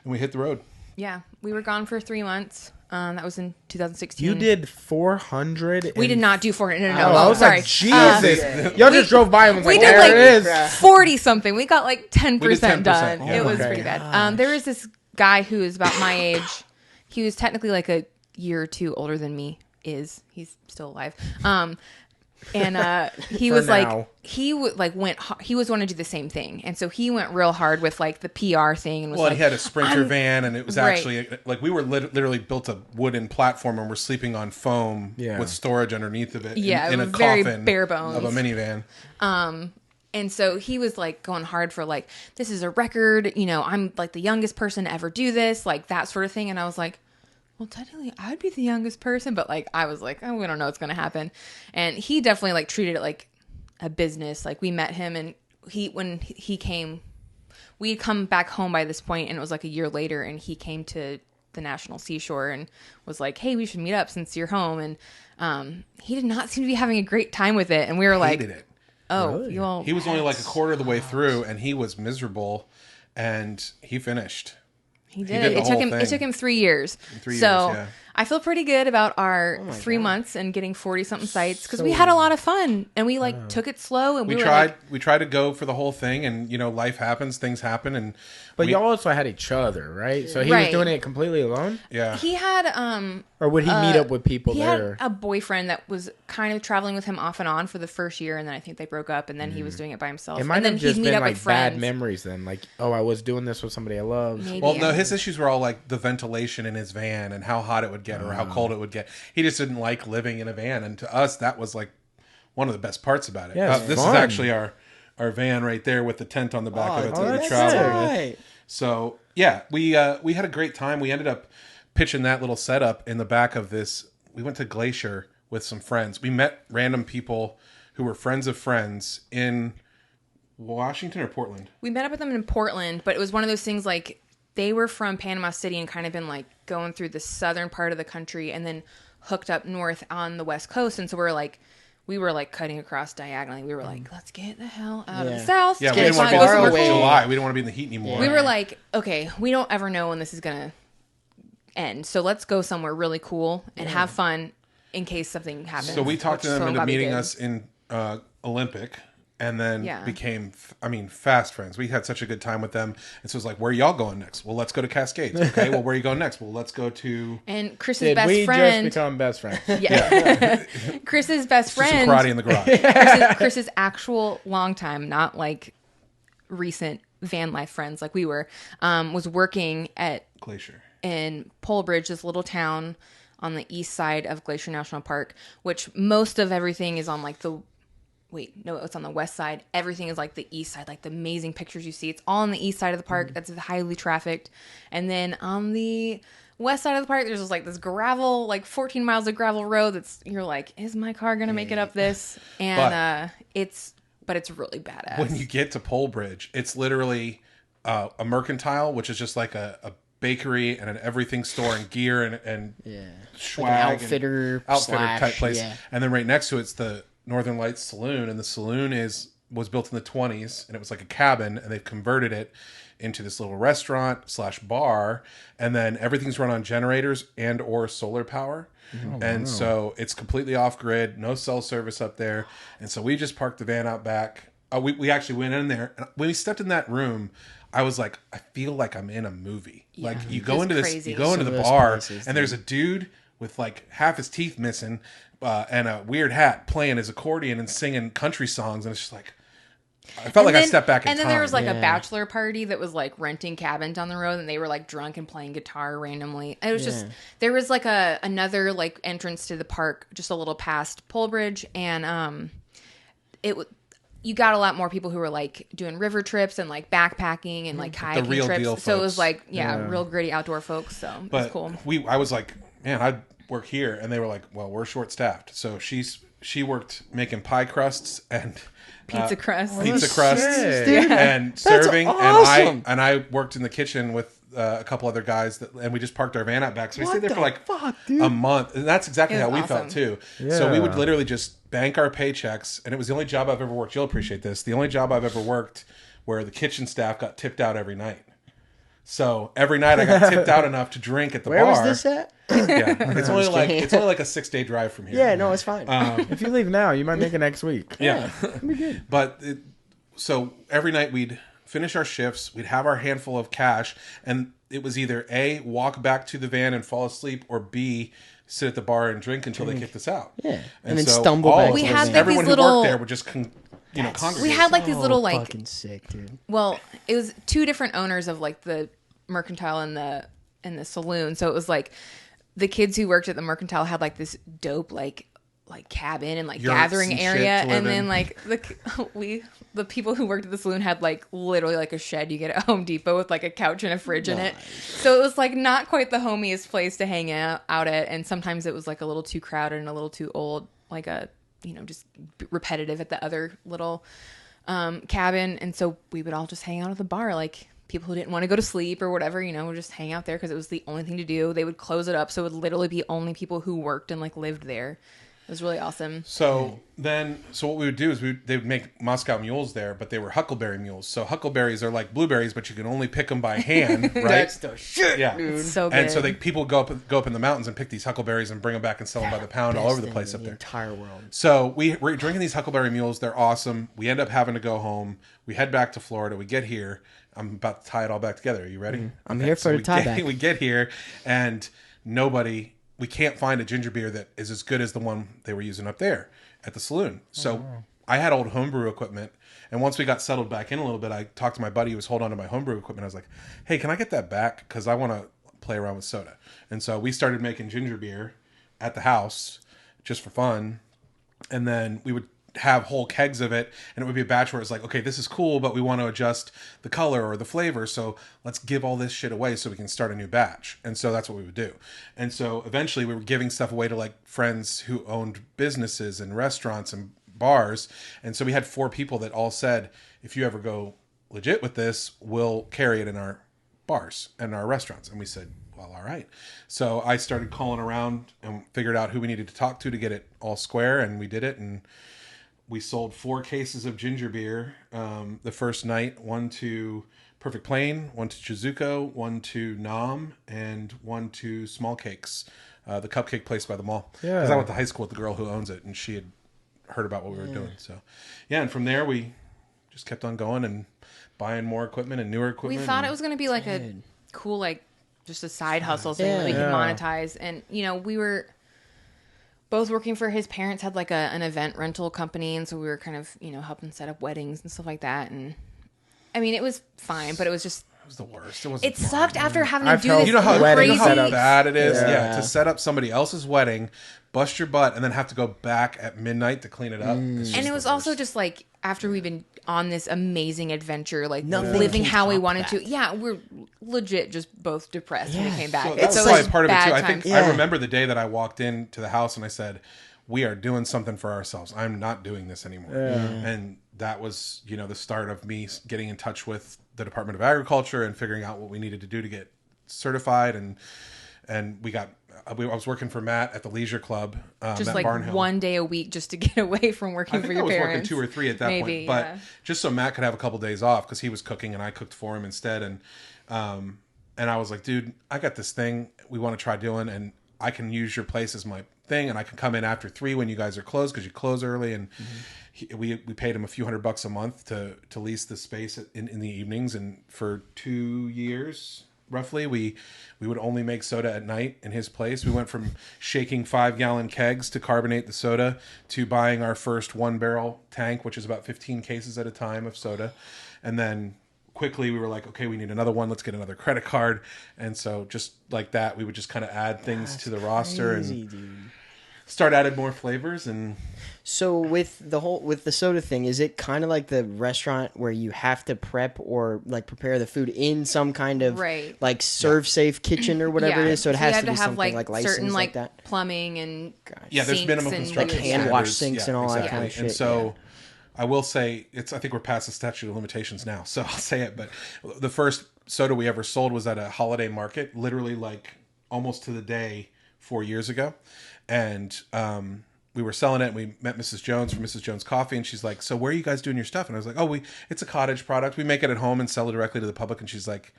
And we hit the road. Yeah. We were gone for 3 months. That was in 2016. You did 400? We did not do 400. No. I was sorry. like, Jesus. Y'all just drove by and was we like, did there it is. 40 something. We got like 10% done. Yeah. It was pretty bad. There was this guy who was about my age. He was technically like a year or two older than me. He's still alive. And he was now. he was wanting to do the same thing, and so he went real hard with like the PR thing. And was he had a Sprinter van, and it was actually like we were literally built a wooden platform, and we're sleeping on foam with storage underneath of it. In a very coffin bare bones of a minivan. And so he was like going hard for like, this is a record. I'm like the youngest person to ever do this, like that sort of thing. And I was like, well, technically I'd be the youngest person, but like, I was like, oh, we don't know what's going to happen. And he definitely like treated it like a business. Like we met him, and when he came, we'd come back home by this point, and it was like a year later, and he came to the National Seashore and was like, hey, we should meet up since you're home. And he did not seem to be having a great time with it. And we were like, Hated it. oh, Really? well, He was only like a quarter of the way through, and he was miserable, and he finished. he did did it. the It took whole him. It thing. took him 3 years. 3 so years, yeah. I feel pretty good about our my 3 God. months and getting 40 something sites because So- we had a lot of fun and we like took it slow and we, We were tried. like, We tried to go for the whole thing, and life happens, things happen, and But we- y'all also had each other, right? So he was Right. doing it completely alone? yeah. he had Or would he meet up with people he there? had a boyfriend that was kind of traveling with him off and on for the first year, and then I think they broke up, and then he was doing it by himself. It might and then have just he'd meet been up like with friends. bad memories then. Like, oh, I was doing this with somebody I love. Maybe. Well, no, his issues were all like the ventilation in his van and how hot it would get or how cold it would get. He just didn't like living in a van, and to us, that was like one of the best parts about it. Yeah, it's this fun. is actually our van right there with the tent on the back of it that we that's travel sick. with. right. So yeah, we had a great time. We ended up pitching that little setup in the back of this. We went to Glacier with some friends. We met random people who were friends of friends in Washington or Portland. We met up with them in Portland, but it was one of those things like they were from Panama City and kind of been like going through the southern part of the country and then hooked up north on the West Coast. And so we were like cutting across diagonally. We were like, let's get the hell out of the Yeah. South. Yeah, we Let's didn't want to go be in somewhere the away. cool. July. We didn't want to be in the heat anymore. We were like, okay, we don't ever know when this is going to end. So let's go somewhere really cool and have fun in case something happens. So we talked to which them so into glad we meeting did. us in Olympic, and then Yeah. became, fast friends. We had such a good time with them. And so it was like, where are y'all going next? Well, let's go to Cascades. Okay, well, where are you going next? Well, let's go to... And Chris's Did best we friend. just become best friends? Yeah. Chris's best Do some friend. karate in the garage. Chris's actual long time, not like recent van life friends like we were, was working Glacier. in Polebridge, this little town on the east side of Glacier National Park, which most of everything is on like it's on the west side. Everything is like the east side, like the amazing pictures you see. It's all on the east side of the park. That's highly trafficked. And then on the west side of the park, there's just like this gravel, like 14 miles of gravel road you're like, is my car going to make it up this? And it's really badass. When you get to Polebridge, it's literally a mercantile, which is just like a bakery and an everything store and gear and swag. Like an outfitter type slash, place. yeah. And then right next to it's the Northern Lights Saloon, and the saloon was built in the 1920s, and it was like a cabin, and they've converted it into this little restaurant / bar, and then everything's run on generators and or solar power. So it's completely off grid, no cell service up there. And so we just parked the van out back. We actually went in there, and when we stepped in that room, I was like, I feel like I'm in a movie. Yeah. Like you go It's into crazy. you go into Some the of those bar, places, and there's a dude with like half his teeth missing and a weird hat playing his accordion and singing country songs, and it's just like I felt like I stepped back in time. And then there was like a Yeah. bachelor party that was like renting cabins down the road, and they were like drunk and playing guitar randomly. And it was just there was like another like entrance to the park just a little past Polebridge, and you got a lot more people who were like doing river trips and like backpacking and like kayaking real trips. deal So it was folks. like real gritty outdoor folks. So it was But cool. I was like, man, I'd work here, and they were like, well, we're short staffed. So she worked making pie crusts and Pizza crust. pizza crusts shit. and serving, awesome. and I worked in the kitchen with a couple other guys and we just parked our van out back. So we stayed there for like a month, and that's exactly It how was we felt awesome. too. So we would Yeah. literally just bank our paychecks, and it was the only job I've ever worked. You'll appreciate this. The only job I've ever worked where the kitchen staff got tipped out every night. So every night I got tipped out enough to drink at the Where bar. was this at? Yeah, it's only like a 6-day drive from here. Yeah, no, it's fine. If you leave now, you might make it next week. Yeah. It'll be good. But so every night we'd finish our shifts, we'd have our handful of cash, and it was either A, walk back to the van and fall asleep, or B, sit at the bar and drink until they kicked us out. Yeah. And then so stumble all back of We us, had, like, everyone these who little- worked there would just congregate. We had like these little like fucking sick, dude. well, it was two different owners of like the mercantile and the saloon. So it was like the kids who worked at the mercantile had like this dope like cabin and like Yurts gathering and shit area, to live and then in. like the people who worked at the saloon had like literally like a shed you get at Home Depot with like a couch and a fridge in it. So it was like not quite the homiest place to hang out at, and sometimes it was like a little too crowded and a little too old, like just repetitive at the other little cabin. And so we would all just hang out at the bar like people who didn't want to go to sleep or whatever, would just hang out there because it was the only thing to do. They would close it up, so it would literally be only people who worked and like lived there. It was really awesome. So what we would do is they would make Moscow mules there, but they were huckleberry mules. So huckleberries are like blueberries, but you can only pick them by hand, right? That's the shit, dude. It's so good. And so people would go up in the mountains and pick these huckleberries and bring them back and sell them by the pound all over the place up there. Entire world. So we're drinking these huckleberry mules. They're awesome. We end up having to go home. We head back to Florida. We get here. I'm about to tie it all back together. Are you ready? I'm here for the tie back. We get here and we can't find a ginger beer that is as good as the one they were using up there at the saloon. So I had old homebrew equipment. And once we got settled back in a little bit, I talked to my buddy who was holding on to my homebrew equipment. I was like, hey, can I get that back? Because I want to play around with soda. And so we started making ginger beer at the house just for fun. And then we would have whole kegs of it, and it would be a batch where it's like, okay, this is cool, but we want to adjust the color or the flavor, so let's give all this shit away so we can start a new batch. And so that's what we would do. And so eventually we were giving stuff away to like friends who owned businesses and restaurants and bars. And so we had 4 people that all said, if you ever go legit with this, we'll carry it in our bars and our restaurants. And we said, well, all right. So I started calling around and figured out who we needed to talk to get it all square, and we did it. And we sold 4 cases of ginger beer the first night, 1 to Perfect Plain, 1 to Chizuko, 1 to Nam, and 1 to Small Cakes, the cupcake place by the mall. Yeah. Because I went to high school with the girl who owns it, and she had heard about what we were doing. So, yeah, and from there we just kept on going and buying more equipment and newer equipment. We thought it was going to be like a cool, like, just a side hustle thing that we could monetize. And, we were both working for his parents, had like an event rental company, and so we were kind of helping set up weddings and stuff like that. And I mean, it was fine, but it was the worst. It sucked after having to do this. You know how crazy bad it is, to set up somebody else's wedding, bust your butt, and then have to go back at midnight to clean it up. And it was also just like after we've been on this amazing adventure, like living how we wanted to. Yeah, we're legit just both depressed when we came back. So that's probably part of it too. I remember the day that I walked into the house and I said, we are doing something for ourselves. I'm not doing this anymore. And that was, the start of me getting in touch with the Department of Agriculture and figuring out what we needed to do to get certified. And I was working for Matt at the Leisure Club, just at like Barnhill. 1 day a week just to get away from working for your parents. I was working 2 or 3 at that point, but just so Matt could have a couple days off because he was cooking and I cooked for him instead. And I was like, dude, I got this thing we want to try doing, and I can use your place as my thing, and I can come in after 3 when you guys are closed because you close early. And we paid him a few $100 a month to lease the space in the evenings, and for 2 years roughly we would only make soda at night in his place. We went from shaking 5-gallon kegs to carbonate the soda to buying our first 1-barrel tank, which is about 15 cases at a time of soda. And then quickly we were like, okay, we need another one, let's get another credit card. And so just like that, we would just kind of add things to the roster and start adding more flavors. And so with the soda thing, is it kind of like the restaurant where you have to prep or like prepare the food in some kind of like serve safe kitchen or whatever it is? So it has to be something like licensed certain like that. Plumbing and there's minimum construction like hand wash sinks and all that kind of shit. And so I will say I think we're past the statute of limitations now, so I'll say it. But the first soda we ever sold was at a holiday market, literally like almost to the day 4 years ago. And we were selling it, and we met Mrs. Jones from Mrs. Jones Coffee, and she's like, so where are you guys doing your stuff? And I was like, it's a cottage product. We make it at home and sell it directly to the public. And she's like,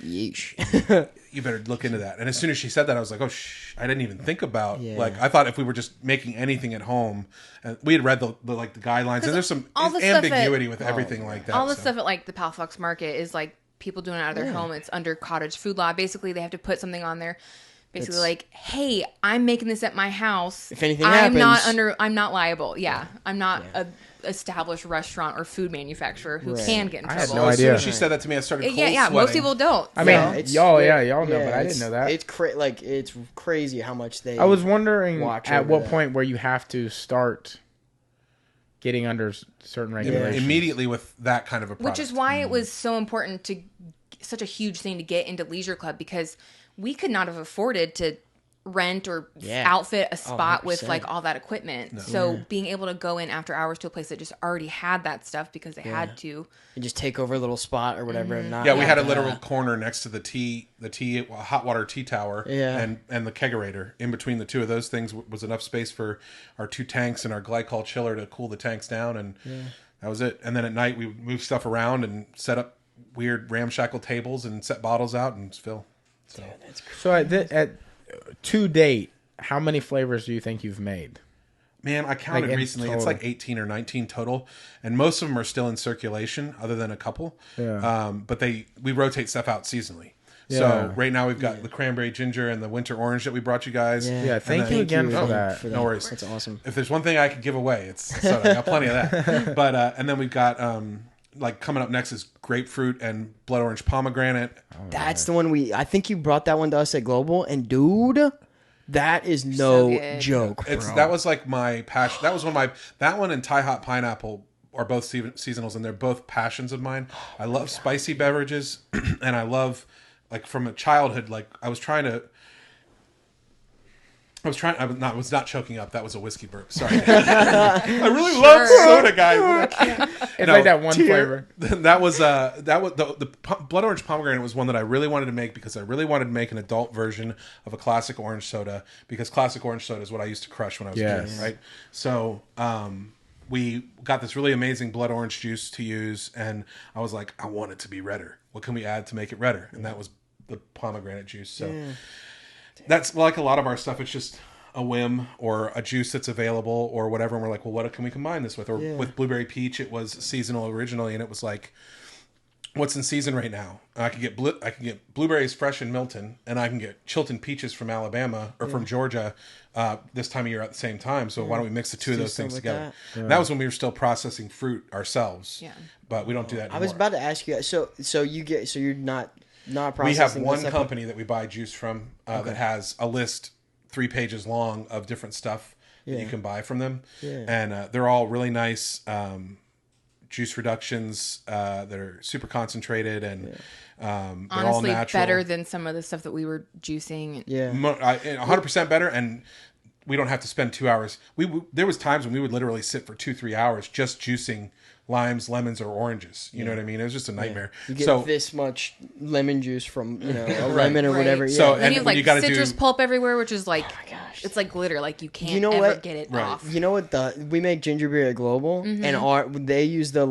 yeesh. You better look into that. And as soon as she said that, I was like, I didn't even think about, like, I thought if we were just making anything at home, and we had read the guidelines, and there's some ambiguity with everything like that. All the stuff at like the Palafox Market is like people doing it out of their home. It's under cottage food law. Basically, they have to put something on there. Basically, like, hey, I'm making this at my house. If anything happens, I'm not liable. Yeah, I'm not a established restaurant or food manufacturer who can get in trouble. I had no idea. As soon as she said that to me, I started cold sweating. Most people don't. I mean, y'all know, but I didn't know that. It's it's crazy how much they. I was wondering at what point where you have to start getting under certain regulations immediately with that kind of a product. Which is why it was so important such a huge thing to get into Leisure Club, because we could not have afforded to rent or Yeah. outfit a spot with 100%. like all that equipment. So being able to go in after hours to a place that just already had that stuff because they had to. And just take over a little spot or whatever. And not Yeah, we had a have literal to- corner next to the hot water tea tower, Yeah. and the kegerator. In between the two of those things was enough space for our 2 tanks and our glycol chiller to cool the tanks down, and that was it. And then at night we would move stuff around and set up weird ramshackle tables and set bottles out and fill. So, So at to date, how many flavors do you think you've made? man, I counted in recently. It's total. like 18 or 19 total, and most of them are still in circulation, other than a couple. Yeah. But we rotate stuff out seasonally. Yeah. So right now we've got the cranberry ginger and the winter orange that we brought you guys. Yeah, thank then- you again for that. No worries. That's awesome. If there's one thing I could give away, it's soda. I got plenty of that. But and then we've got like coming up next is grapefruit and blood orange pomegranate. That's the one I think you brought that one to us at Global, and dude, that is no good. joke. That was like my passion. That was that one and Thai hot pineapple are both seasonals, and they're both passions of mine. I love spicy beverages, and I love, like, from a childhood, like I was not choking up. That was a whiskey burp. Sorry. I really love soda, guys. But I can't. It's like that one flavor. That was the blood orange pomegranate was one that I really wanted to make because I really wanted to make an adult version of a classic orange soda, because classic orange soda is what I used to crush when I was a kid, right? So we got this really amazing blood orange juice to use, and I was like, I want it to be redder. What can we add to make it redder? And that was the pomegranate juice. So that's like a lot of our stuff. It's just a whim or a juice that's available or whatever. And we're like, well, what can we combine this with? Or with blueberry peach, it was seasonal originally, and it was like, what's in season right now? I can get blueberries fresh in Milton, and I can get Chilton peaches from Alabama or from Georgia this time of year at the same time. So why don't we mix the two of those things together? That was when we were still processing fruit ourselves. Yeah, but we don't do that anymore. I was about to ask you. So you're not processing. We have this one stuff? company that we buy juice from that has a list 3 pages long of different stuff that you can buy from them, and they're all really nice juice reductions that are super concentrated, and they're Honestly, all natural. better than some of the stuff that we were juicing. Yeah. 100% better, and we don't have to spend 2 hours. There was times when we would literally sit for 2-3 hours just juicing limes, lemons, or oranges. You know what I mean? It was just a nightmare. You get this much lemon juice from a lemon or Right. whatever. Yeah. So- And And you have when like you gotta citrus do- pulp everywhere, which is like, gosh. it's like glitter. Like you can't You know ever what? get it Right. off. You know what? We make ginger beer at Global, and they use the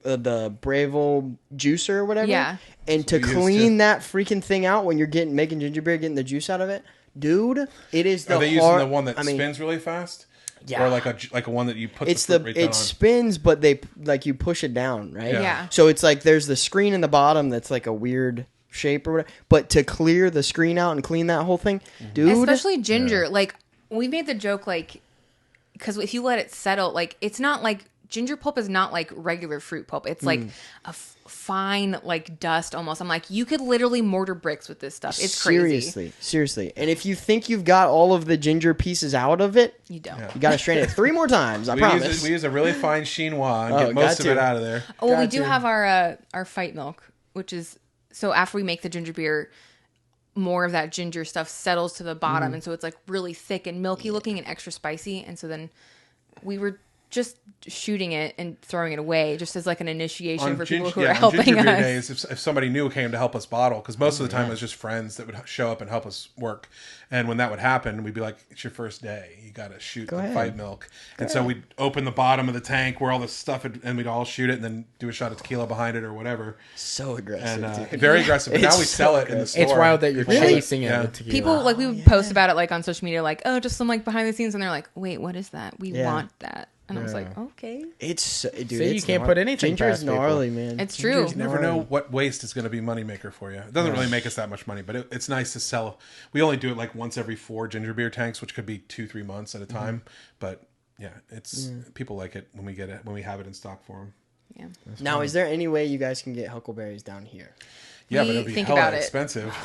the Bravo juicer or whatever. Yeah. And to We used clean that freaking thing out when you're making ginger beer, getting the juice out of it, dude, it is the Are they using the one that spins really fast? Yeah. Or like a one that you put It's the fruit right down it on? spins, but they you push it down, right? Yeah. Yeah. So it's like there's the screen in the bottom that's like a weird shape or whatever. But to clear the screen out and clean that whole thing, dude. Especially ginger. Like we made the joke, like, because if you let it settle, like it's not like ginger pulp is not like regular fruit pulp. It's like a fine like dust almost. I'm like, you could literally mortar bricks with this stuff. It's crazy. Seriously. And if you think you've got all of the ginger pieces out of it, You don't. you got to strain it 3 more times. I promise. We use a really fine chinois and Oh, get most got of to. it out of there. Oh, well, we Got do to. have our fight milk, which is so after we make the ginger beer, more of that ginger stuff settles to the bottom, and so it's like really thick and milky looking and extra spicy. And so then we were just shooting it and throwing it away, just as like an initiation for people who are on helping ginger beer us. days, if somebody new came to help us bottle, because most of the time it was just friends that would show up and help us work. And when that would happen, we'd be like, it's your first day. You got to shoot the ahead. fight milk. And so we'd open the bottom of the tank where all the stuff had, and we'd all shoot it and then do a shot of tequila behind it or whatever. So aggressive. And dude. very aggressive. But now It's we so sell it in the store. It's wild that you're Really? chasing it Yeah. with tequila. People like we would post about it like on social media, like, oh, just some like behind the scenes, and they're like, wait, what is that? We Yeah. want that. And I was like, okay, It's dude. See, you it's can't put anything Ginger is past people. gnarly, man. it's true. You never know what waste is going to be moneymaker for you. It doesn't really make us that much money, but it's nice to sell. We only do it like once every 4 ginger beer tanks, which could be 2-3 months at a time. But yeah, it's people like it when we get it, when we have it in stock for them. Yeah. Now, is there any way you guys can get huckleberries down here? Yeah, We but it'd be think hella about it. expensive.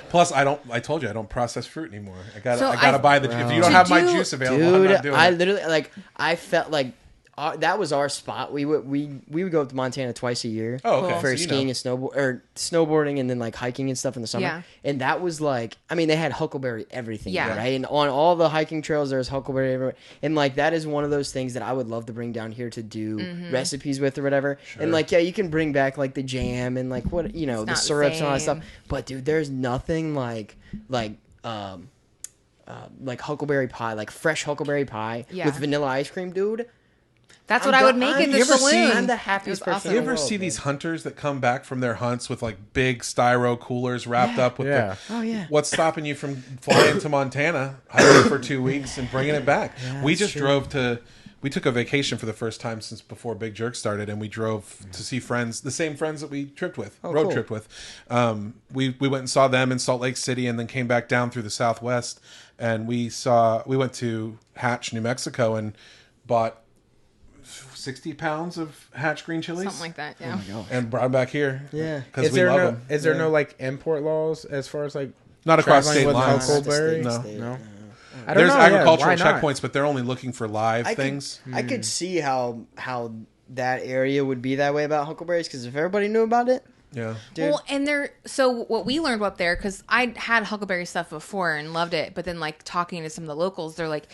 Plus, I told you I don't process fruit anymore. I So gotta buy the. If you don't To have my do- juice available, I'm Dude, not doing I it. literally I felt like that was our spot. We would go up to Montana twice a year. Oh, okay. For So skiing and snowboarding, and then like hiking and stuff in the summer. Yeah. And that was like, I mean, they had huckleberry everything. Yeah. Right. And on all the hiking trails, there's huckleberry everywhere. And like that is one of those things that I would love to bring down here to do recipes with or whatever. Sure. And like, yeah, you can bring back like the jam and like what the syrups and all that stuff. But dude, there's nothing like huckleberry pie, like fresh huckleberry pie with vanilla ice cream, dude. That's what I would make in the saloon. I'm the happiest person. You ever see these hunters that come back from their hunts with like big styro coolers wrapped up with what's stopping you from flying to Montana, hiking for 2 weeks and bringing it back? Yeah, we just we took a vacation for the first time since before Big Jerk started, and we drove to see friends, the same friends that we tripped with, tripped with. We went and saw them in Salt Lake City, and then came back down through the Southwest, and we went to Hatch, New Mexico, and bought 60 pounds of Hatch green chilies, something like that. Yeah, and brought them back here. Yeah, because we love them. Is there no like import laws as far as like not across state lines? Huckleberry? No. There's agricultural checkpoints, but they're only looking for live things. I could see how that area would be that way about huckleberries, because if everybody knew about it. Yeah. Dude. Well, and so what we learned up there, because I had huckleberry stuff before and loved it, but then like talking to some of the locals, they're like,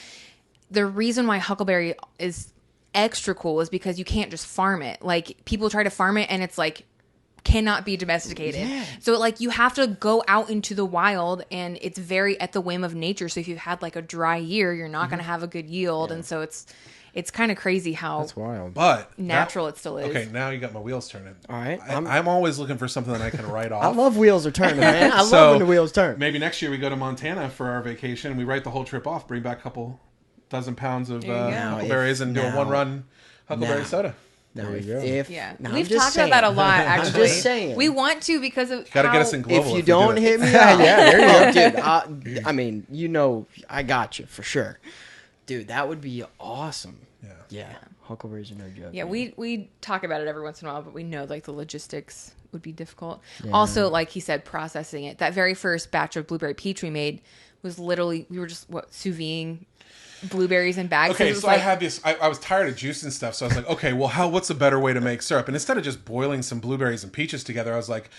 the reason why huckleberry is extra cool is because you can't just farm it. Like people try to farm it and it's like cannot be domesticated. Yeah. So like you have to go out into the wild, and it's very at the whim of nature. So if you've had like a dry year, you're not going to have a good yield. And so it's kind of crazy how that's wild, but natural it still is. Okay, now you got my wheels turning. All right, I'm always looking for something that I can write off. I love wheels are turning, man. I love when the wheels turn. Maybe next year we go to Montana for our vacation, and we write the whole trip off, bring back a couple dozen pounds of huckleberries, and do a one-run huckleberry soda. We've talked about that a lot. Actually, I'm just saying. We want to because of gotta get us in global. If you don't hit me, there you go, dude. I mean, I got you for sure, dude. That would be awesome. Yeah. Huckleberries are no joke. Yeah, man. we talk about it every once in a while, but we know like the logistics would be difficult. Yeah. Also, like he said, processing it. That very first batch of blueberry peach we made was literally, we were just sous videing blueberries in bags. Okay, so I had this. I was tired of juice and stuff, so I was like, okay, well, what's a better way to make syrup? And instead of just boiling some blueberries and peaches together, I was like,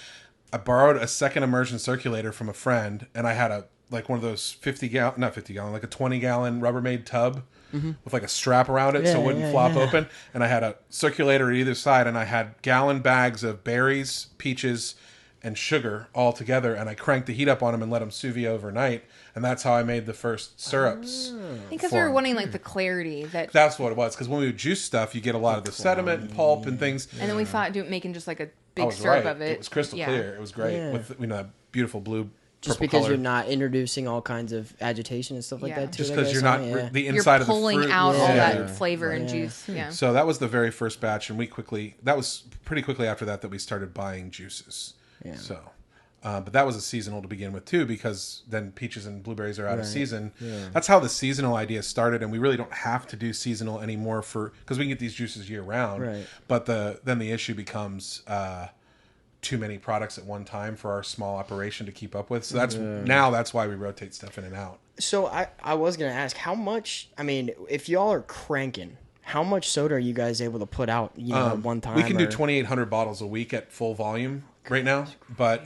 I borrowed a second immersion circulator from a friend, and I had one of those 50-gallon, not 50-gallon, like a 20-gallon Rubbermaid tub with like a strap around it so it wouldn't flop open. And I had a circulator at either side, and I had gallon bags of berries, peaches, and sugar all together, and I cranked the heat up on them and let them sous vide overnight, and that's how I made the first syrups. Because we were wanting like the clarity that's what it was. Because when we would juice stuff, you get a lot of the sediment and pulp and things. And then we thought making just like a big syrup of it. It was crystal clear. It was great with that beautiful blue. Just because you're not introducing all kinds of agitation and stuff like that. Just because you're not the inside of the fruit. You're pulling out all that flavor and juice. Yeah. So that was the very first batch, and that was pretty quickly after that we started buying juices. Yeah. So, but that was a seasonal to begin with too, because then peaches and blueberries are out of season. Yeah. That's how the seasonal idea started, and we really don't have to do seasonal anymore because we can get these juices year round. Right. But then the issue becomes too many products at one time for our small operation to keep up with. So that's why we rotate stuff in and out. So I was gonna ask, how much? I mean, if y'all are cranking, how much soda are you guys able to put out? At one time. We can do 2,800 bottles a week at full volume right now, but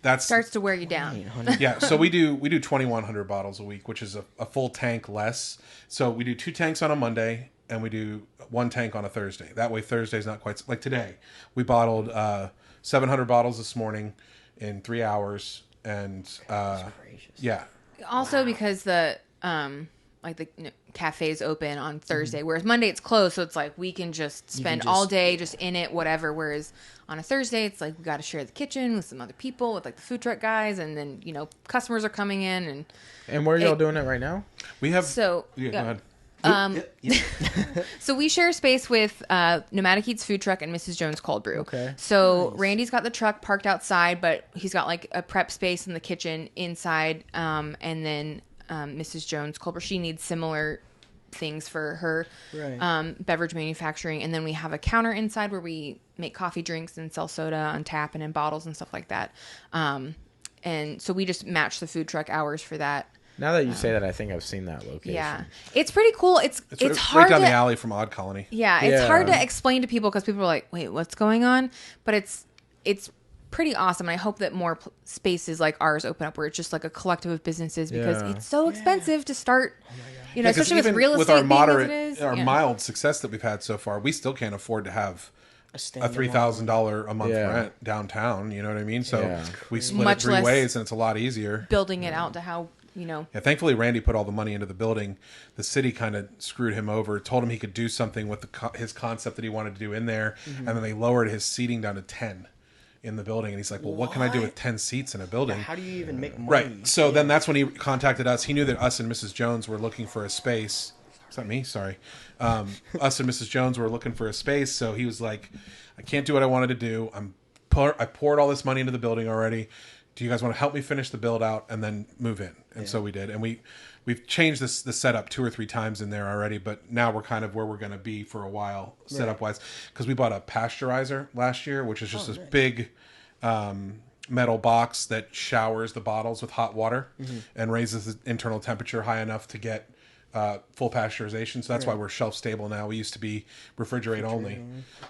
that starts to wear you down. Yeah, so we do 2,100 bottles a week, which is a full tank less. So we do 2 tanks on a Monday, and we do 1 tank on a Thursday. That way Thursday's not quite like today. We bottled 700 bottles this morning in 3 hours, and Also because the cafe's open on Thursday, whereas Monday it's closed, so it's like we can just spend all day just in it, whatever. Whereas on a Thursday, it's like we got to share the kitchen with some other people, with like the food truck guys, and then customers are coming in. And where are y'all doing it right now? We have go ahead. So we share space with Nomadic Eats food truck and Mrs. Jones Cold Brew. Okay. So nice. Randy's got the truck parked outside, but he's got like a prep space in the kitchen inside, and then Mrs. Jones Cold Brew, she needs similar things for her beverage manufacturing, and then we have a counter inside where we make coffee drinks and sell soda on tap and in bottles and stuff like that. And so we just match the food truck hours for that. Now that you say that, I think I've seen that location. Yeah, it's pretty cool. It's hard right down to, the alley from Odd Colony. Yeah, it's hard to explain to people because people are like, "Wait, what's going on?" But it's pretty awesome. And I hope that more spaces like ours open up where it's just like a collective of businesses because it's so expensive to start. You know, especially with real estate with our being as it is. mild success that we've had so far, we still can't afford to have a $3,000 a month rent downtown. You know what I mean? So we split it 3 ways, and it's a lot easier. Building it out to how, you know. Yeah, thankfully, Randy put all the money into the building. The city kind of screwed him over, told him he could do something with his concept that he wanted to do in there, and then they lowered his seating down to 10 in the building. And he's like, well, what can I do with 10 seats in a building? Yeah, how do you even make money? Right. So then that's when he contacted us. He knew that us and Mrs. Jones were looking for a space. Is that me? Sorry. Us and Mrs. Jones were looking for a space. So he was like, I can't do what I wanted to do. I poured all this money into the building already. Do you guys want to help me finish the build out and then move in? And so we did. And we've changed the setup 2 or 3 times in there already, but now we're kind of where we're going to be for a while setup wise, because we bought a pasteurizer last year, which is just this big metal box that showers the bottles with hot water and raises the internal temperature high enough to get full pasteurization. So that's why we're shelf stable now. We used to be refrigerate only.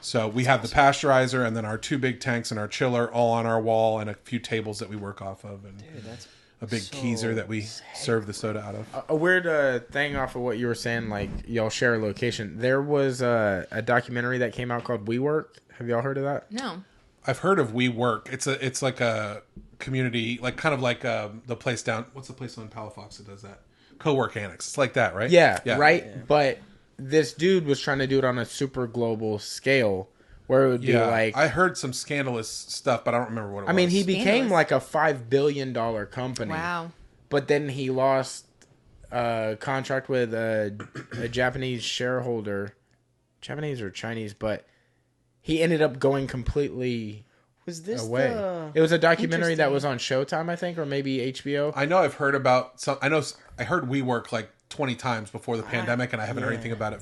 So we have the pasteurizer and then our 2 big tanks and our chiller all on our wall and a few tables that we work off of, and That's a big keezer that we serve the soda out of. A weird thing off of what you were saying, like y'all share a location. There was a documentary that came out called We Work. Have y'all heard of that? No. I've heard of We Work. It's like a community, like kind of like the place down. What's the place on Palafox that does that? Co-work Annex. It's like that, right? Yeah. Right. Yeah. But this dude was trying to do it on a super global scale, where it would be like. I heard some scandalous stuff, but I don't remember what it was. I mean, he became like a $5 billion company. Wow. But then he lost a contract with a Japanese shareholder, Japanese or Chinese, but he ended up going completely away. It was a documentary that was on Showtime, I think, or maybe HBO. I know I've heard about some. I heard WeWork like 20 times before the pandemic, and I haven't heard anything about it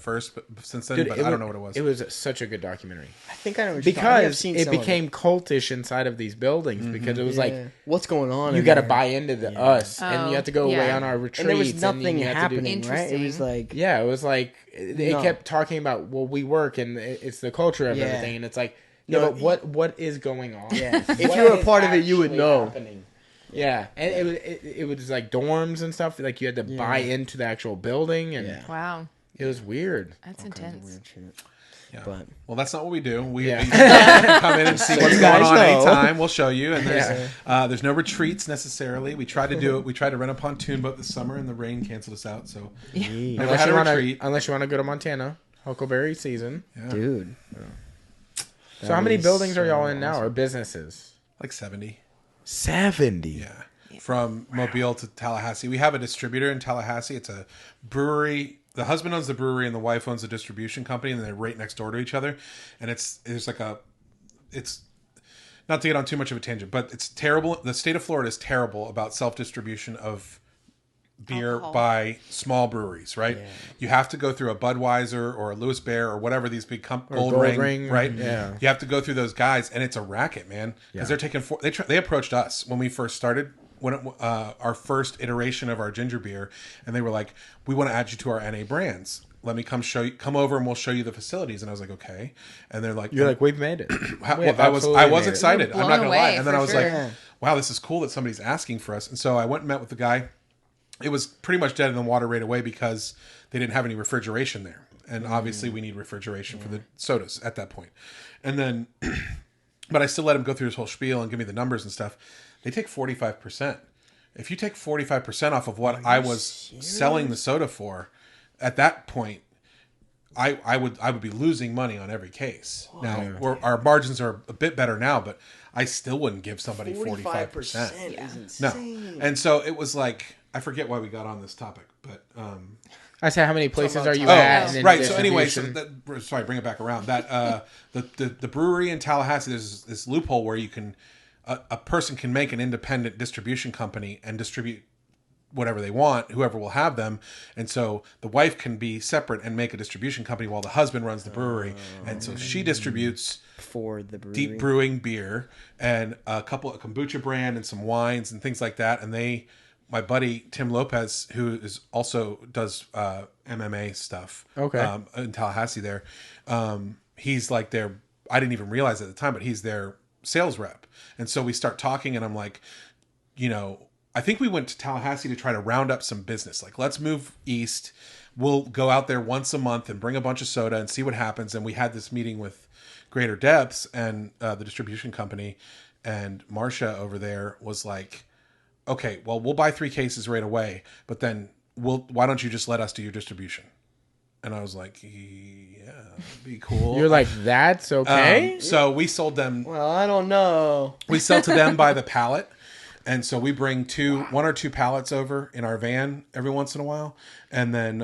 since then. Dude, but I don't know what it was. It was such a good documentary. I think I know what because it became cultish inside of these buildings because it was like, what's going on? You got to buy into us, and you have to go away on our retreats. And there was nothing happening, right? It was like, it was like it kept talking about we work, and it's the culture of everything, and it's like. No, but what is going on? Yeah. If you were a part of it, you would know. Happening? Yeah, and it was like dorms and stuff. Like you had to buy into the actual building, and wow, it was weird. That's intense. Yeah. But that's not what we do. We come in and see what's going on anytime. We'll show you. And there's no retreats necessarily. We tried to do it. We tried to rent a pontoon boat this summer, and the rain canceled us out. So unless you want to go to Montana, Huckleberry season, dude. So how many buildings are y'all in now, or businesses? Like 70. 70? Yeah. From Mobile to Tallahassee. We have a distributor in Tallahassee. It's a brewery. The husband owns the brewery and the wife owns a distribution company, and they're right next door to each other. And it's not to get on too much of a tangent, but it's terrible. The state of Florida is terrible about self-distribution of beer by small breweries, right? Yeah. You have to go through a Budweiser or a Louis Bear or whatever these big Gold Ring, right? Yeah. You have to go through those guys, and it's a racket, man. Because they're taking they approached us when we first started, our first iteration of our ginger beer, and they were like, "We want to add you to our NA brands. Let me come over and we'll show you the facilities." And I was like, "Okay." And they're like, "You're like, we've made it." I was excited. I'm not gonna lie. And then I was like, sure. "Wow, this is cool that somebody's asking for us." And so I went and met with the guy. It was pretty much dead in the water right away because they didn't have any refrigeration there. And obviously we need refrigeration for the sodas at that point. And then, but I still let him go through his whole spiel and give me the numbers and stuff. They take 45%. If you take 45% off of what I was selling the soda for, at that point, I would be losing money on every case. Whoa. Now, our margins are a bit better now, but I still wouldn't give somebody 45%. Is insane. No. And so it was like, I forget why we got on this topic, but I said, how many places are you at? Right. So anyway, bring it back around. That the brewery in Tallahassee, there's this loophole where you can a person can make an independent distribution company and distribute whatever they want, whoever will have them, and so the wife can be separate and make a distribution company while the husband runs the brewery, and so she distributes for the brewery. Deep brewing beer and a kombucha brand and some wines and things like that, and my buddy Tim Lopez, who is also does MMA stuff. Okay. In Tallahassee, there, he's like their. I didn't even realize at the time, but he's their sales rep. And so we start talking, and I'm like, I think we went to Tallahassee to try to round up some business. Like, let's move east. We'll go out there once a month and bring a bunch of soda and see what happens. And we had this meeting with Greater Depths and the distribution company, and Marcia over there was like, okay, well, we'll buy 3 cases right away, but then why don't you just let us do your distribution? And I was like, yeah, that'd be cool. You're like, that's okay? So we sold them. Well, I don't know. We sell to them by the pallet. And so we bring 1 or 2 pallets over in our van every once in a while. And then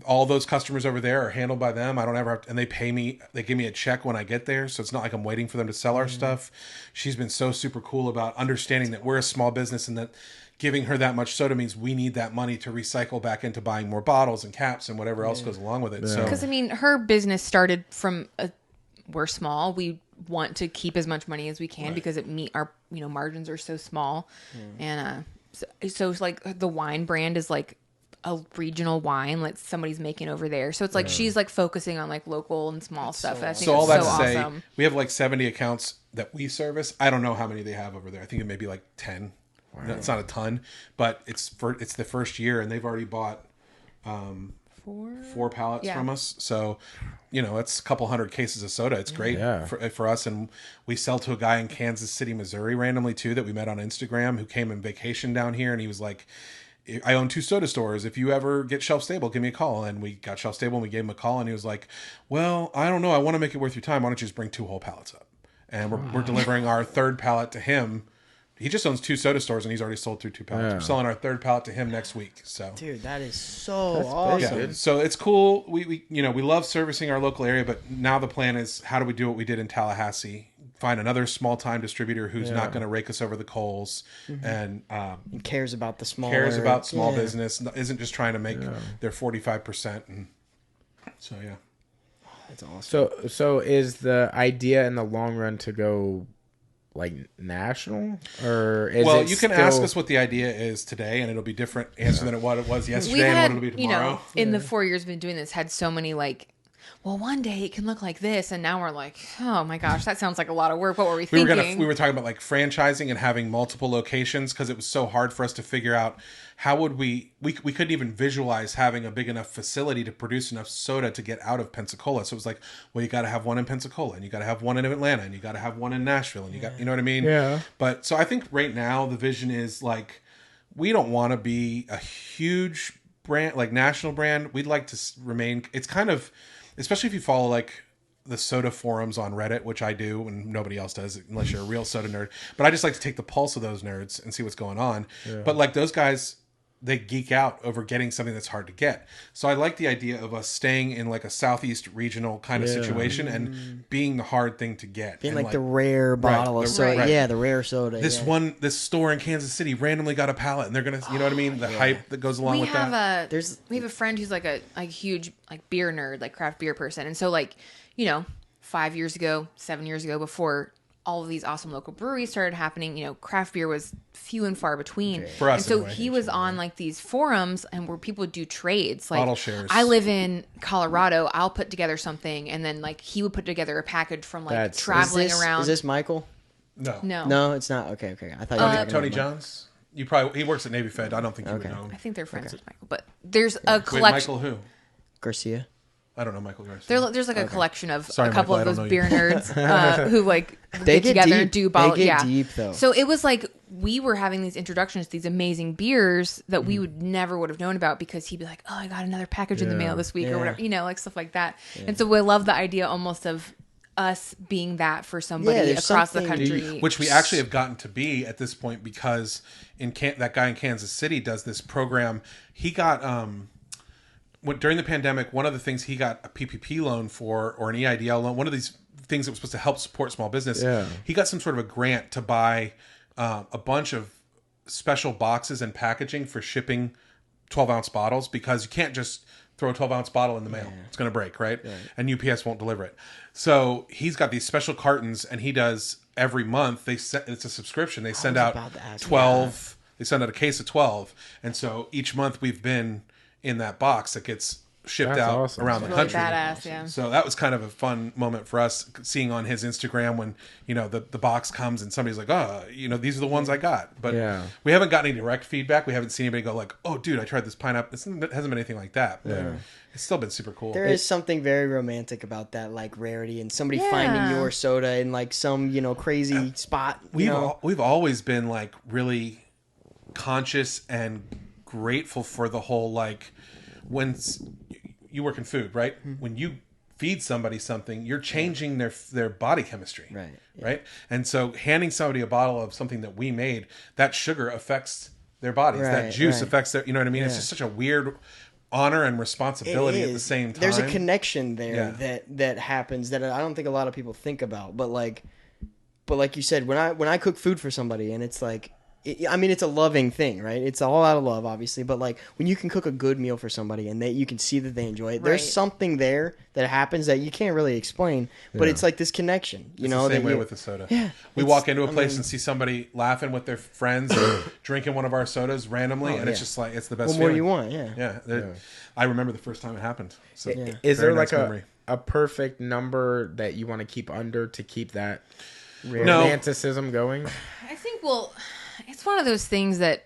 all those customers over there are handled by them. I don't ever have to, and they pay me. They give me a check when I get there. So it's not like I'm waiting for them to sell our stuff. She's been so super cool about understanding that we're a small business and that giving her that much soda means we need that money to recycle back into buying more bottles and caps and whatever else goes along with it. So, because I mean, her business started from we're small. We want to keep as much money as we can because our margins are so small, and so it's like the wine brand is like a regional wine like somebody's making over there. So it's like she's like focusing on like local and small stuff. I think all that to awesome. say, we have like 70 accounts that we service. I don't know how many they have over there. I think it may be like 10. Wow. No, it's not a ton, but it's the first year, and they've already bought 4 pallets from us. So, it's a couple hundred cases of soda. It's great for us. And we sell to a guy in Kansas City, Missouri, randomly too, that we met on Instagram, who came and vacation down here, and he was like, I own 2 soda stores. If you ever get shelf stable, give me a call. And we got shelf stable, and we gave him a call, and he was like, well, I don't know. I want to make it worth your time. Why don't you just bring 2 whole pallets up? And we're delivering our 3rd pallet to him. He just owns 2 soda stores, and he's already sold through 2 pallets. We're selling our 3rd pallet to him next week. So, dude, that is so awesome. Yeah. So it's cool. We love servicing our local area, but now the plan is, how do we do what we did in Tallahassee? Find another small time distributor who's not going to rake us over the coals and cares about the small business, isn't just trying to make their 45%. And so that's awesome. So is the idea in the long run to go like national, or is it you can ask us what the idea is today, and it'll be different answer than what it was yesterday and what it'll be tomorrow. In the 4 years we've been doing this, had so many like, well, one day it can look like this, and now we're like, oh my gosh, that sounds like a lot of work. What were we thinking? We were talking about like franchising and having multiple locations, because it was so hard for us to figure out how would we couldn't even visualize having a big enough facility to produce enough soda to get out of Pensacola. So it was like, well, you got to have one in Pensacola, and you got to have one in Atlanta, and you got to have one in Nashville, and you know what I mean? Yeah. But so I think right now the vision is like, we don't want to be a huge brand, like national brand. We'd like to remain. It's kind of, especially if you follow like the soda forums on Reddit, which I do, and nobody else does unless you're a real soda nerd. But I just like to take the pulse of those nerds and see what's going on. Yeah. But like those guys, they geek out over getting something that's hard to get. So I like the idea of us staying in like a Southeast regional kind of situation and being the hard thing to get. Being and like the rare bottle of soda. Right. Yeah, the rare soda. This store in Kansas City randomly got a pallet, and they're going to, you know what I mean? The hype that goes along with that. We have a friend who's like a huge like beer nerd, like craft beer person. And so like, 5 years ago, 7 years ago, before all of these awesome local breweries started happening, craft beer was few and far between. For us, and so he was on like these forums and where people do trades. Like, bottle shares. I live in Colorado. I'll put together something, and then like he would put together a package from like traveling around. Is this Michael? No, it's not. Okay. I thought you were talking Tony about Johns. He works at Navy Fed. I don't think you would know him. I think they're friends with Michael, but there's a collection. Michael who? Garcia. I don't know Michael Garcia. There's like a collection of Sorry, a couple Michael, of those beer nerds who like they get together deep. and do bottle. They get deep though. So it was like we were having these introductions to these amazing beers that we would have known about, because he'd be like, oh, I got another package in the mail this week or whatever, like stuff like that. And so we love the idea almost of us being that for somebody across the country, which we actually have gotten to be at this point, because that guy in Kansas City does this program. He got during the pandemic, one of the things he got a PPP loan for, or an EIDL loan, one of these things that was supposed to help support small business. Yeah. He got some sort of a grant to buy a bunch of special boxes and packaging for shipping 12-ounce bottles, because you can't just throw a 12-ounce bottle in the mail. It's going to break, right? And UPS won't deliver it. So he's got these special cartons, and he does every month. It's a subscription. They send out 12 They send out a case of 12, and so each month we've been in that box that gets shipped That's out awesome. around the Really country. badass, yeah. So that was kind of a fun moment for us, seeing on his Instagram when, you know, the box comes and somebody's like, oh, you know, these are the ones I got. But we haven't gotten any direct feedback. We haven't seen anybody go like, oh, dude, I tried this pineapple. It hasn't been anything like that. But it's still been super cool. There is something very romantic about that, like rarity and somebody finding your soda in like some, you know, crazy spot. We've always been like really conscious and grateful for the whole, like, when you work in food, right? When you feed somebody something, you're changing their body chemistry, right? And so handing somebody a bottle of something that we made, that sugar affects their bodies, that juice affects their, you know what I mean? It's just such a weird honor and responsibility at the same time. There's a connection there that happens that I don't think a lot of people think about. But like you said, when I cook food for somebody, and it's like, I mean, it's a loving thing, right? It's all out of love, obviously. But like when you can cook a good meal for somebody and you can see that they enjoy it, there's something there that happens that you can't really explain. But it's like this connection, you know. The same way with the soda. Yeah, we walk into a place and see somebody laughing with their friends, or drinking one of our sodas randomly, and it's just like, it's the best. What more do you want? I remember the first time it happened. So is there like a perfect number that you want to keep under to keep that romanticism going? I think, well, it's one of those things that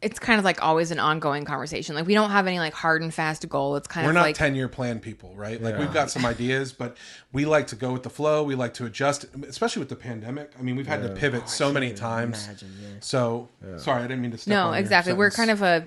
it's kind of like always an ongoing conversation. Like we don't have any like hard and fast goal. It's kind we're of not like 10-year plan people, right? Like we've got some ideas, but we like to go with the flow. We like to adjust, especially with the pandemic. I mean, we've had to pivot so many times. So sorry, I didn't mean to step on exactly. your We're sentence. kind of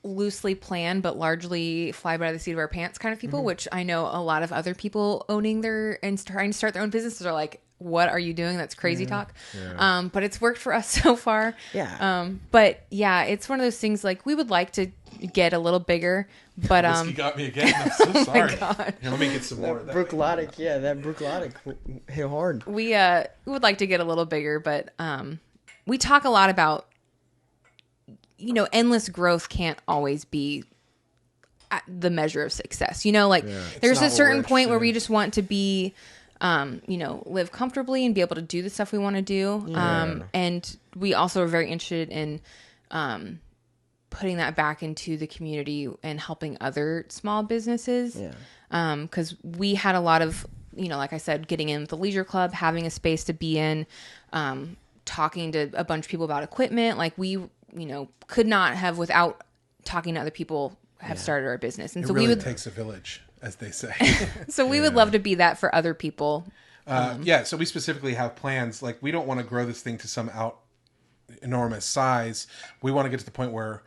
a loosely planned but largely fly by the seat of our pants kind of people, which I know a lot of other people owning and trying to start their own businesses are like, what are you doing? That's crazy talk. But it's worked for us so far. But yeah, it's one of those things, like we would like to get a little bigger, but Whiskey got me again. I'm so sorry. God. Here, let me get some more of that. Brooklotic, that Brooklotic hit hard. We would like to get a little bigger, but we talk a lot about, you know, endless growth can't always be the measure of success. You know, like there's a certain point where we just want to be, you know, live comfortably and be able to do the stuff we want to do. And we also are very interested in putting that back into the community and helping other small businesses. Because we had a lot of, you know, like I said, getting in with the leisure club, having a space to be in, talking to a bunch of people about equipment. Like we, you know, could not have, without talking to other people, have started our business. And it so really we would takes a village, as they say. So we would love to be that for other people. So we specifically have plans. Like, we don't want to grow this thing to some enormous size. We want to get to the point where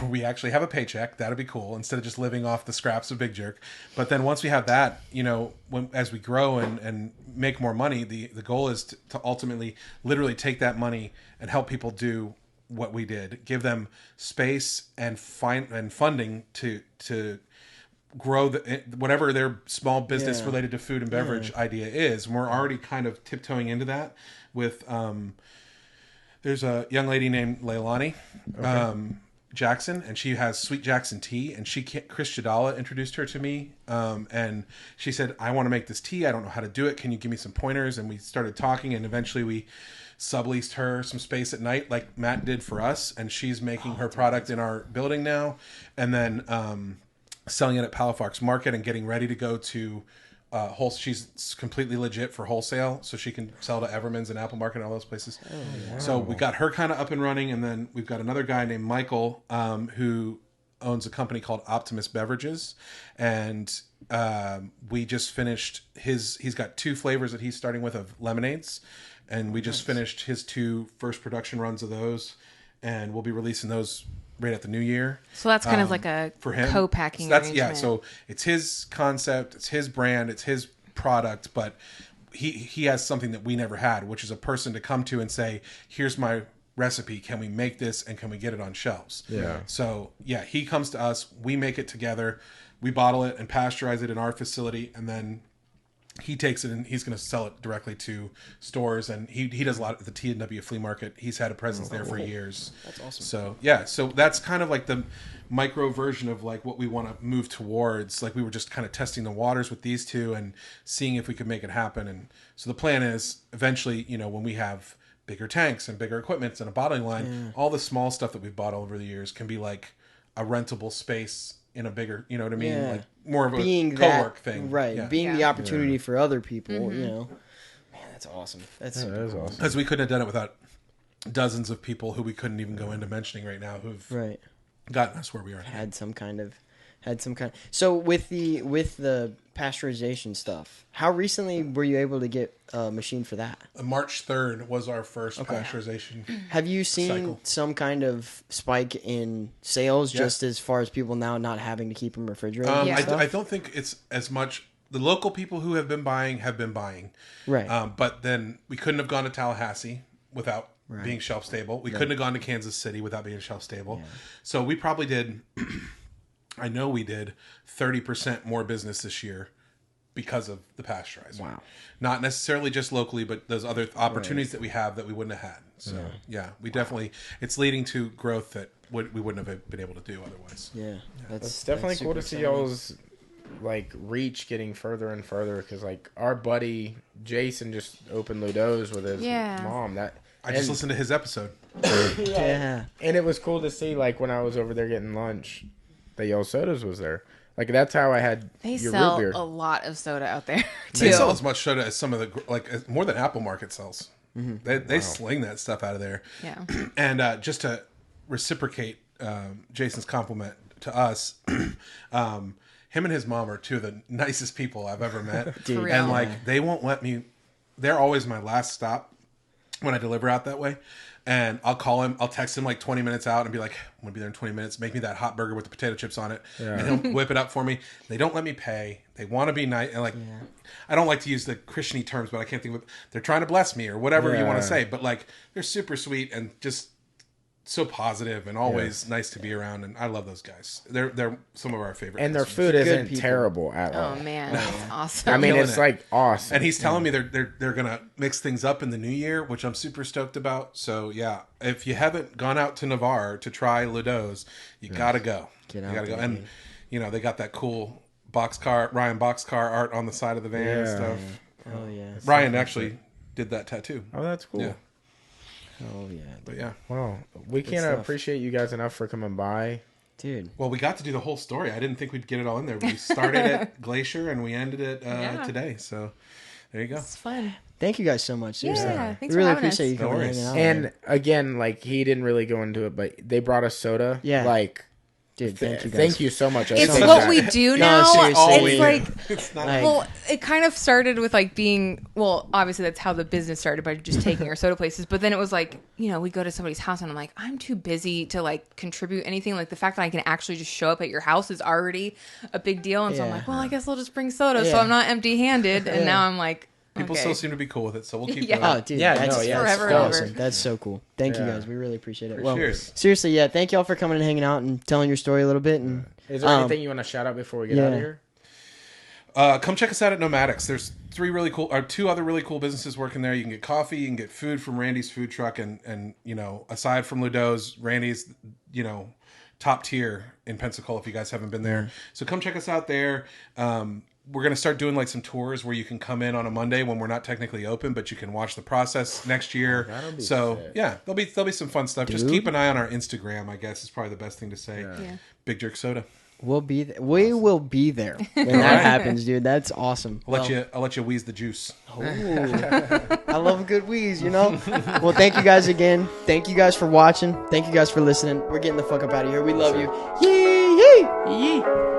we actually have a paycheck. That'd be cool, instead of just living off the scraps of Big Jerk. But then once we have that, you know, as we grow and make more money, the goal is to ultimately literally take that money and help people do what we did, give them space and funding to grow whatever their small business related to food and beverage idea is. And we're already kind of tiptoeing into that with there's a young lady named Leilani Jackson, and she has Sweet Jackson tea, and Chris Chidala introduced her to me, and she said, I want to make this tea, I don't know how to do it, can you give me some pointers? And we started talking, and eventually we subleased her some space at night, like Matt did for us, and she's making her product in our building now, and then selling it at Palafox Market and getting ready to go to she's completely legit for wholesale, so she can sell to Everman's and Apple Market and all those places. So we got her kind of up and running, and then we've got another guy named Michael who owns a company called Optimus Beverages, and we just finished he's got 2 flavors that he's starting with of lemonades, and we just finished his 2 first production runs of those, and we'll be releasing those right at the new year. So that's kind of like a for him, co-packing arrangement. So it's his concept, it's his brand, it's his product, but he has something that we never had, which is a person to come to and say, here's my recipe, can we make this and can we get it on shelves? So he comes to us, we make it together, we bottle it and pasteurize it in our facility, and then he takes it and he's going to sell it directly to stores, and he does a lot at the T&W flea market. He's had a presence there for years. That's awesome. So that's kind of like the micro version of like what we want to move towards. Like, we were just kind of testing the waters with these 2 and seeing if we could make it happen. And so the plan is eventually, you know, when we have bigger tanks and bigger equipment and a bottling line. All the small stuff that we've bought over the years can be like a rentable space in a bigger, you know what I mean? Yeah. Like more of a being co-work that, thing. right? Yeah. Being the opportunity for other people, you know. Man, that's awesome. That is awesome. Because we couldn't have done it without dozens of people who we couldn't even go into mentioning right now who've gotten us where we are now. Had some kind of. So with the pasteurization stuff, how recently were you able to get a machine for that? March 3rd was our first pasteurization. Have you seen cycle. some kind of spike in sales just as far as people now not having to keep them refrigerated? I don't think it's as much. The local people who have been buying. Right. But then we couldn't have gone to Tallahassee without being shelf stable. We couldn't have gone to Kansas City without being shelf stable. Yeah. So we probably did, I know we did 30% more business this year because of the pasteurizer. Wow. Not necessarily just locally, but those other opportunities that we have that we wouldn't have had. So yeah, we definitely, it's leading to growth that we wouldn't have been able to do otherwise. Yeah. It's definitely cool to see y'all's like reach getting further and further, because like our buddy Jason just opened Ludo's with his mom. I just listened to his episode. Yeah. And it was cool to see, like, when I was over there getting lunch, that Yellow Sodas was there. Like, that's how I had your root beer. They sell a lot of soda out there, too. They sell as much soda as some of the, like, more than Apple Market sells. They sling that stuff out of there. Yeah. And just to reciprocate Jason's compliment to us, him and his mom are two of the nicest people I've ever met. Dude, and, like, they won't let me, they're always my last stop when I deliver out that way. And I'll call him, I'll text him like 20 minutes out and be like, I'm going to be there in 20 minutes. Make me that hot burger with the potato chips on it. Yeah. And he'll whip it up for me. They don't let me pay. They want to be nice. And like, I don't like to use the Christian-y terms, but I can't think of it. They're trying to bless me or whatever you want to say. But like, they're super sweet and just so positive and always nice to be around. And I love those guys. They're some of our favorite. And their food isn't terrible at all. Oh man, that's awesome. I mean, it's like awesome. And he's telling me they're gonna mix things up in the new year, which I'm super stoked about. So yeah, if you haven't gone out to Navarre to try Ludo's, you gotta go. You gotta go. And you know, they got that cool Ryan boxcar art on the side of the van and stuff. Oh yeah. Ryan actually did that tattoo. Oh, that's cool. Yeah. Oh yeah. But yeah. Wow. We can't appreciate you guys enough for coming by. Dude. Well, we got to do the whole story. I didn't think we'd get it all in there. We started at Glacier and we ended it today. So there you go. It's fun. Thank you guys so much. Seriously. Yeah, thanks we really for having appreciate us. you coming No hanging out. And again, like, he didn't really go into it, but they brought us soda. Yeah. Like, dude, thank you guys. thank you so much. It's So what much. we do No, now. seriously. It's like, It's not Like- well, it kind of started with like being, well, obviously that's how the business started by just taking our soda places. But then it was like, you know, we go to somebody's house and I'm like, I'm too busy to like contribute anything. Like the fact that I can actually just show up at your house is already a big deal. And so I'm Yeah. like, well, I guess I'll just bring soda. So Yeah. I'm not empty handed. And now I'm like, People okay. still seem to be cool with it, so we'll keep Yeah. going. Oh, dude. Yeah, that's, no, yeah, that's forever and ever. awesome. That's so cool. Thank you guys. We really appreciate it. Well, Cheers. seriously, yeah. Thank y'all for coming and hanging out and telling your story a little bit. And Is there anything you want to shout out before we get out of here? Come check us out at Nomadics. There's two other really cool businesses working there. You can get coffee, you can get food from Randy's food truck, and you know, aside from Ludo's, Randy's, you know, top tier in Pensacola if you guys haven't been there. So come check us out there. We're going to start doing like some tours where you can come in on a Monday when we're not technically open, but you can watch the process next year. So yeah, there'll be some fun stuff. Just keep an eye on our Instagram, I guess is probably the best thing to say. Yeah. Big Jerk Soda. we'll be we will be there when that happens, dude. That's awesome. I'll let you wheeze the juice. Ooh. I love a good wheeze, you know? Well, thank you guys again. Thank you guys for watching. Thank you guys for listening. We're getting the fuck up out of here. We love you. Yee! Yee! Yee!